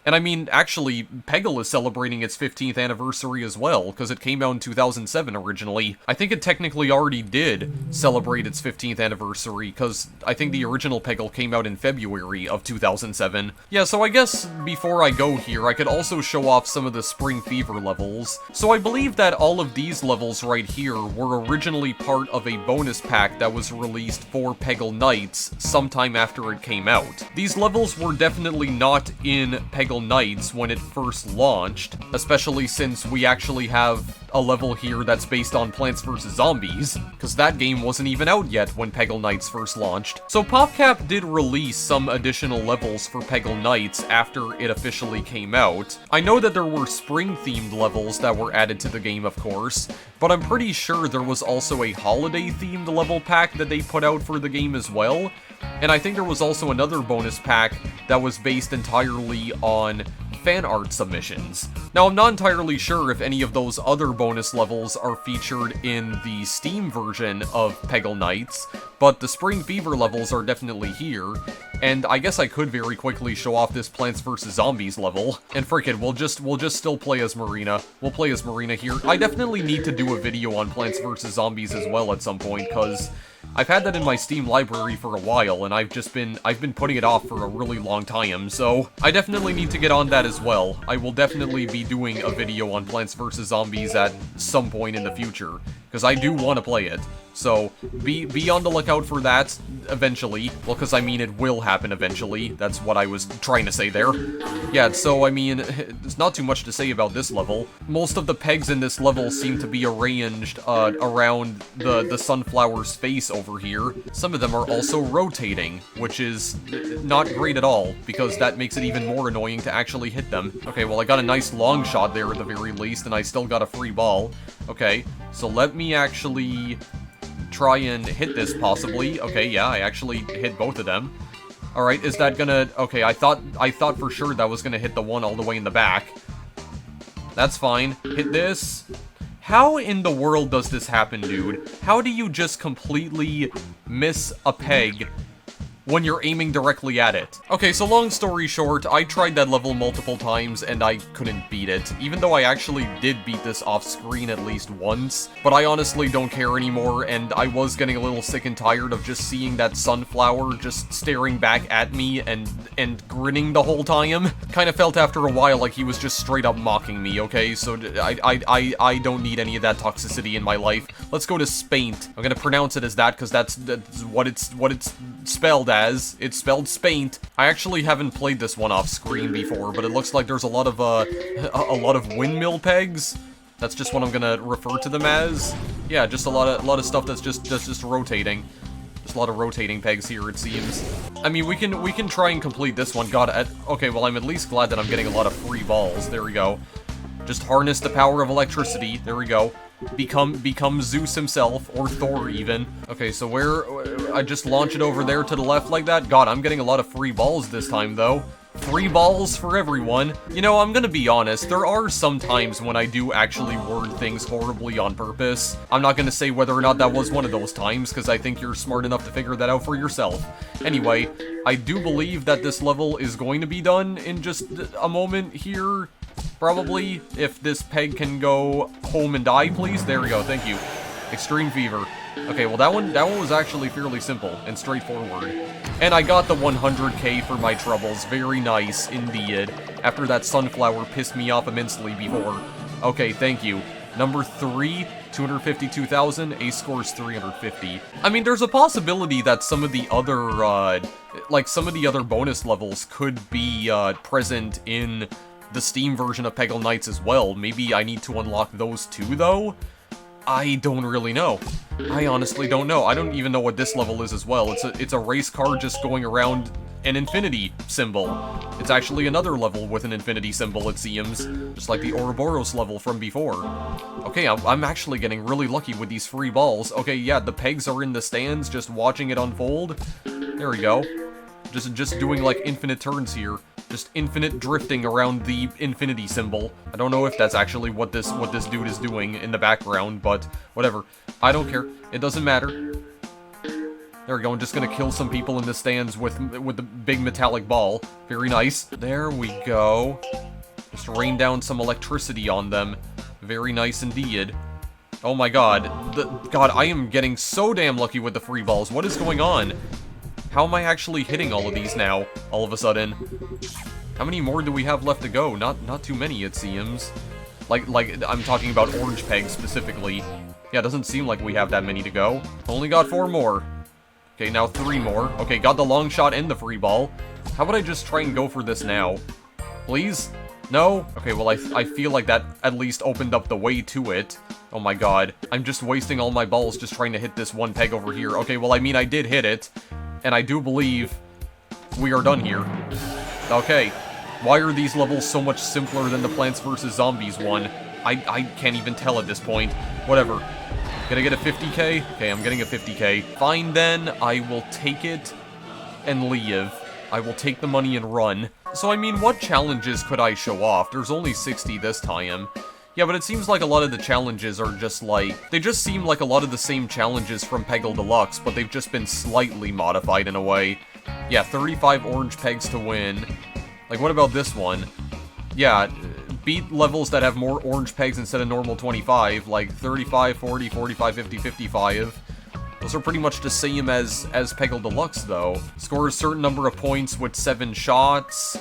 And I mean, actually, Peggle is celebrating its 15th anniversary as well, because it came out in 2007 originally. I think it technically already did celebrate its 15th anniversary, because I think the original Peggle came out in February of 2007. Yeah, so I guess before I go here, I could also show off some of the Spring Fever levels. So I believe that all of these levels right here were originally part of a bonus pack that was released for Peggle Nights sometime after it came out. These levels were definitely not in Peggle Nights when it first launched, especially since we actually have a level here that's based on Plants vs. Zombies, because that game wasn't even out yet when Peggle Nights first launched. So PopCap did release some additional levels for Peggle Nights after it officially came out. I know that there were spring-themed levels that were added to the game, of course, but I'm pretty sure there was also a holiday-themed level pack that they put out for the game as well, and I think there was also another bonus pack that was based entirely on fan art submissions. Now, I'm not entirely sure if any of those other bonus levels are featured in the Steam version of Peggle Nights, but the Spring Fever levels are definitely here, and I guess I could very quickly show off this Plants vs. Zombies level. And frick it, we'll just still play as Marina. We'll play as Marina here. I definitely need to do a video on Plants vs. Zombies as well at some point, because I've had that in my Steam library for a while, and I've been putting it off for a really long time, so I definitely need to get on that as well. I will definitely be doing a video on Plants vs. Zombies at some point in the future, because I do want to play it. So, be on the lookout for that eventually. Well, because I mean, it will happen eventually. That's what I was trying to say there. Yeah, so I mean, there's not too much to say about this level. Most of the pegs in this level seem to be arranged around the sunflower's face over here. Some of them are also rotating, which is not great at all, because that makes it even more annoying to actually hit them. Okay, well, I got a nice long shot there at the very least, and I still got a free ball. Okay, so let me actually try and hit this, possibly. Okay, yeah, I actually hit both of them. Alright, is that gonna... Okay, I thought for sure that was gonna hit the one all the way in the back. That's fine. Hit this. How in the world does this happen, dude? How do you just completely miss a peg when you're aiming directly at it? Okay, so long story short, I tried that level multiple times and I couldn't beat it, even though I actually did beat this off screen at least once, but I honestly don't care anymore, and I was getting a little sick and tired of just seeing that sunflower just staring back at me and grinning the whole time. Kinda felt after a while like he was just straight up mocking me, okay? So I don't need any of that toxicity in my life. Let's go to Spaint. I'm gonna pronounce it as that because that's what it's spelled as. It's spelled Spaint. I actually haven't played this one off screen before, but it looks like there's a lot of windmill pegs. That's just what I'm gonna refer to them as. Yeah, just a lot of stuff that's just rotating. Just a lot of rotating pegs here, it seems. I mean, we can try and complete this one. God, okay, well, I'm at least glad that I'm getting a lot of free balls. There we go. Just harness the power of electricity. There we go. Become Zeus himself, or Thor even. Okay, so I just launch it over there to the left like that? God, I'm getting a lot of free balls this time, though. Free balls for everyone. You know, I'm gonna be honest, there are some times when I do actually word things horribly on purpose. I'm not gonna say whether or not that was one of those times, because I think you're smart enough to figure that out for yourself. Anyway, I do believe that this level is going to be done in just a moment here. Probably, if this peg can go home and die, please. There we go, thank you. Extreme Fever. Okay, well that one was actually fairly simple and straightforward. And I got the 100k for my troubles. Very nice indeed. After that sunflower pissed me off immensely before. Okay, thank you. Number 3, 252,000. Ace scores 350. I mean, there's a possibility that some of the other, some of the other bonus levels could be, present in the Steam version of Peggle Nights as well. Maybe I need to unlock those too, though? I don't really know. I honestly don't know. I don't even know what this level is as well. It's a race car just going around an infinity symbol. It's actually another level with an infinity symbol, it seems. Just like the Ouroboros level from before. Okay, I'm actually getting really lucky with these free balls. Okay, yeah, the pegs are in the stands, just watching it unfold. There we go. Just doing, like, infinite turns here. Just infinite drifting around the infinity symbol. I don't know if that's actually what this dude is doing in the background, but whatever. I don't care. It doesn't matter. There we go. I'm just gonna kill some people in the stands with the big metallic ball. Very nice. There we go. Just rain down some electricity on them. Very nice indeed. Oh my god. God, I am getting so damn lucky with the free balls. What is going on? How am I actually hitting all of these now, all of a sudden? How many more do we have left to go? Not too many, it seems. Like, I'm talking about orange pegs specifically. Yeah, it doesn't seem like we have that many to go. Only got 4 more. Okay, now 3 more. Okay, got the long shot and the free ball. How about I just try and go for this now? Please? No? Okay, well, I feel like that at least opened up the way to it. Oh my god. I'm just wasting all my balls just trying to hit this one peg over here. Okay, well, I mean, I did hit it. And I do believe we are done here. Okay. Why are these levels so much simpler than the Plants vs. Zombies one? I can't even tell at this point. Whatever. Gonna get a 50k? Okay, I'm getting a 50k. Fine then, I will take it and leave. I will take the money and run. So I mean, what challenges could I show off? There's only 60 this time. Yeah, but it seems like a lot of the challenges are just like... They just seem like a lot of the same challenges from Peggle Deluxe, but they've just been slightly modified in a way. Yeah, 35 orange pegs to win. Like, what about this one? Yeah, beat levels that have more orange pegs instead of normal 25, like 35, 40, 45, 50, 55. Those are pretty much the same as Peggle Deluxe, though. Score a certain number of points with 7 shots.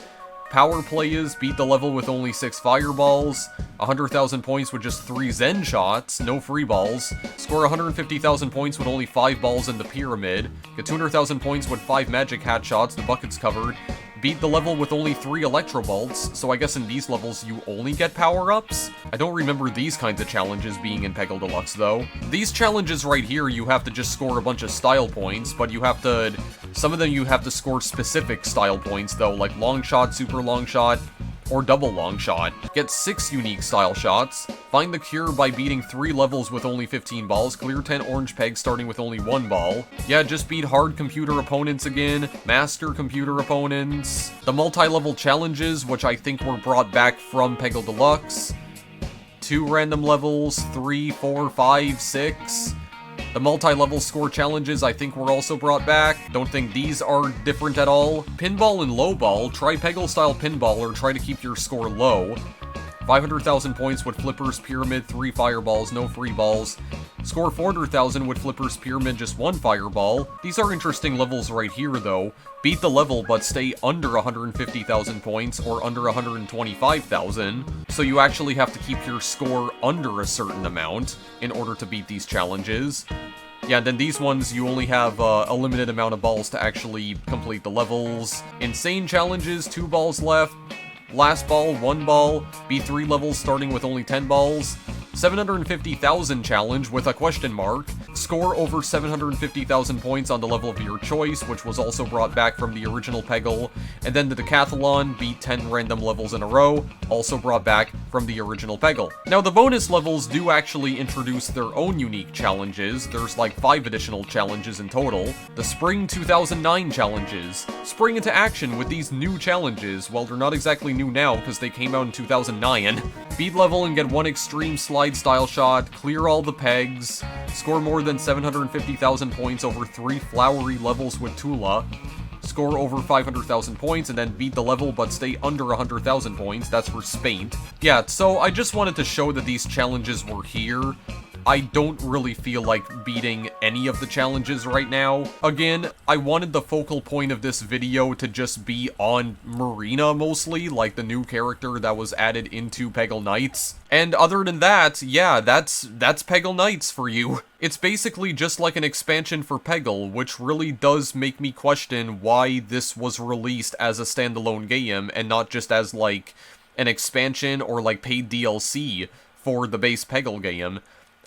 Power play is beat the level with only 6 fireballs, 100,000 points with just 3 Zen shots, no free balls, score 150,000 points with only 5 balls in the pyramid, get 200,000 points with 5 magic hat shots, the bucket's covered, beat the level with only 3 electro bolts, so I guess in these levels you only get power-ups? I don't remember these kinds of challenges being in Peggle Deluxe, though. These challenges right here, you have to just score a bunch of style points, but you have to... Some of them you have to score specific style points, though, like long shot, super long shot, or double long shot. Get 6 unique style shots. Find the cure by beating 3 levels with only 15 balls. Clear 10 orange pegs starting with only 1 ball. Yeah, just beat hard computer opponents again. Master computer opponents. The multi-level challenges, which I think were brought back from Peggle Deluxe. 2 random levels, 3, 4, 5, 6. The multi-level score challenges I think were also brought back. Don't think these are different at all. Pinball and low ball. Try Peggle-style pinball or try to keep your score low. 500,000 points with Flippers Pyramid, 3 fireballs, no free balls. Score 400,000 with Flippers Pyramid, just 1 fireball. These are interesting levels right here, though. Beat the level, but stay under 150,000 points, or under 125,000. So you actually have to keep your score under a certain amount in order to beat these challenges. Yeah, and then these ones, you only have a limited amount of balls to actually complete the levels. Insane challenges, 2 balls left. Last ball, 1 ball. Beat 3 levels starting with only 10 balls. 750,000 challenge with a question mark. Score over 750,000 points on the level of your choice, which was also brought back from the original Peggle. And then the decathlon, beat 10 random levels in a row, also brought back from the original Peggle. Now the bonus levels do actually introduce their own unique challenges. There's like 5 additional challenges in total. The Spring 2009 challenges. Spring into action with these new challenges. Well, they're not exactly new now because they came out in 2009. Beat level and get 1 extreme slide style shot, clear all the pegs, score more than 750,000 points over 3 flowery levels with Tula, score over 500,000 points, and then beat the level but stay under 100,000 points. That's for Spaint. Yeah, so I just wanted to show that these challenges were here. I don't really feel like beating any of the challenges right now. Again, I wanted the focal point of this video to just be on Marina mostly, like the new character that was added into Peggle Nights. And other than that, yeah, that's Peggle Nights for you. It's basically just like an expansion for Peggle, which really does make me question why this was released as a standalone game and not just as like an expansion or like paid DLC for the base Peggle game.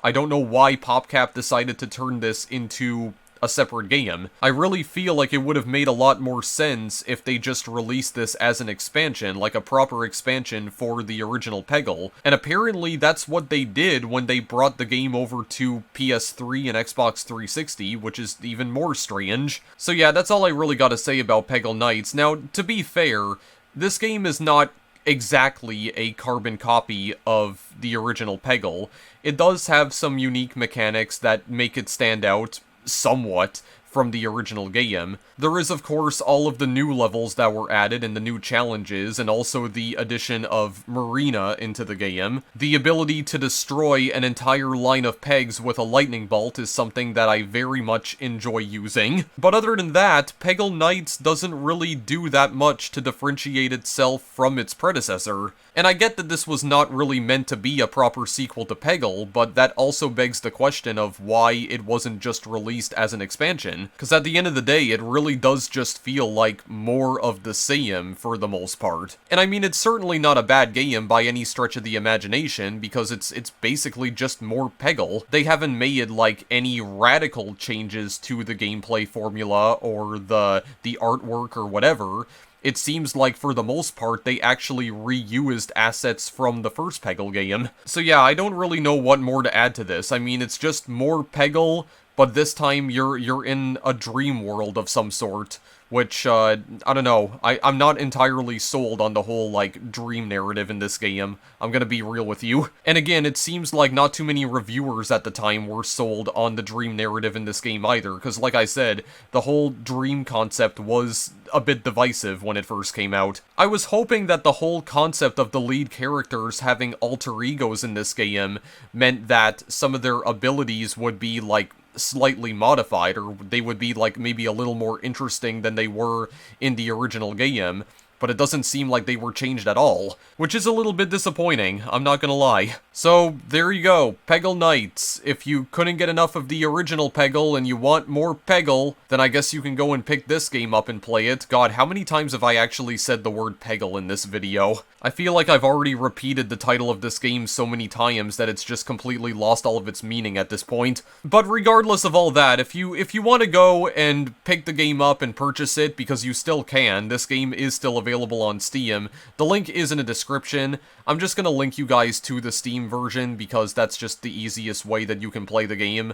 I don't know why PopCap decided to turn this into a separate game. I really feel like it would have made a lot more sense if they just released this as an expansion, like a proper expansion for the original Peggle. And apparently that's what they did when they brought the game over to PS3 and Xbox 360, which is even more strange. So yeah, that's all I really gotta say about Peggle Nights. Now, to be fair, this game is not exactly a carbon copy of the original Peggle. It does have some unique mechanics that make it stand out somewhat from the original game. There is, of course, all of the new levels that were added and the new challenges, and also the addition of Marina into the game. The ability to destroy an entire line of pegs with a lightning bolt is something that I very much enjoy using. But other than that, Peggle Nights doesn't really do that much to differentiate itself from its predecessor. And I get that this was not really meant to be a proper sequel to Peggle, but that also begs the question of why it wasn't just released as an expansion. Because at the end of the day, it really does just feel like more of the same for the most part. And I mean, it's certainly not a bad game by any stretch of the imagination, because it's basically just more Peggle. They haven't made, like, any radical changes to the gameplay formula or the artwork or whatever. It seems like, for the most part, they actually reused assets from the first Peggle game. So yeah, I don't really know what more to add to this. I mean, it's just more Peggle, but this time you're in a dream world of some sort, which, I don't know, I'm not entirely sold on the whole, like, dream narrative in this game. I'm gonna be real with you. And again, it seems like not too many reviewers at the time were sold on the dream narrative in this game either, because like I said, the whole dream concept was a bit divisive when it first came out. I was hoping that the whole concept of the lead characters having alter egos in this game meant that some of their abilities would be, like, slightly modified, or they would be, like, maybe a little more interesting than they were in the original game, but it doesn't seem like they were changed at all, which is a little bit disappointing, I'm not gonna lie. So, there you go, Peggle Nights. If you couldn't get enough of the original Peggle and you want more Peggle, then I guess you can go and pick this game up and play it. God, how many times have I actually said the word Peggle in this video? I feel like I've already repeated the title of this game so many times that it's just completely lost all of its meaning at this point. But regardless of all that, if you want to go and pick the game up and purchase it, because you still can, this game is still available on Steam. The link is in the description. I'm just gonna link you guys to the Steam version because that's just the easiest way that you can play the game.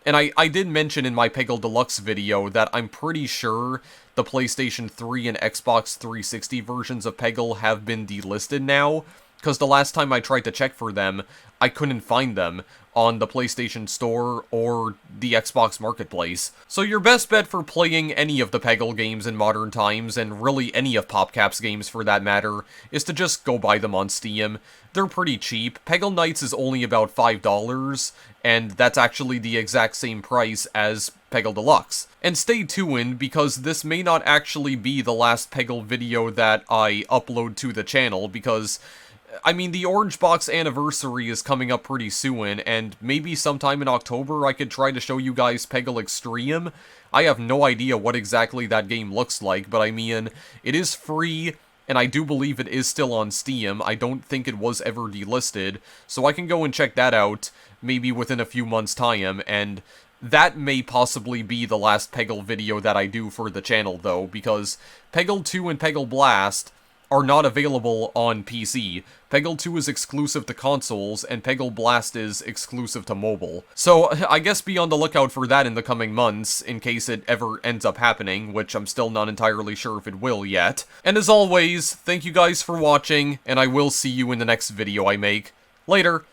And I did mention in my Peggle Deluxe video that I'm pretty sure the PlayStation 3 and Xbox 360 versions of Peggle have been delisted now, because the last time I tried to check for them, I couldn't find them on the PlayStation Store or the Xbox Marketplace. So your best bet for playing any of the Peggle games in modern times, and really any of PopCap's games for that matter, is to just go buy them on Steam. They're pretty cheap. Peggle Nights is only about $5, and that's actually the exact same price as Peggle Deluxe. And stay tuned, because this may not actually be the last Peggle video that I upload to the channel, because I mean, the Orange Box anniversary is coming up pretty soon, and maybe sometime in October I could try to show you guys Peggle Extreme. I have no idea what exactly that game looks like, but I mean, it is free, and I do believe it is still on Steam. I don't think it was ever delisted, so I can go and check that out, maybe within a few months' time, and that may possibly be the last Peggle video that I do for the channel, though, because Peggle 2 and Peggle Blast are not available on PC. Peggle 2 is exclusive to consoles, and Peggle Blast is exclusive to mobile. So, I guess be on the lookout for that in the coming months, in case it ever ends up happening, which I'm still not entirely sure if it will yet. And as always, thank you guys for watching, and I will see you in the next video I make. Later!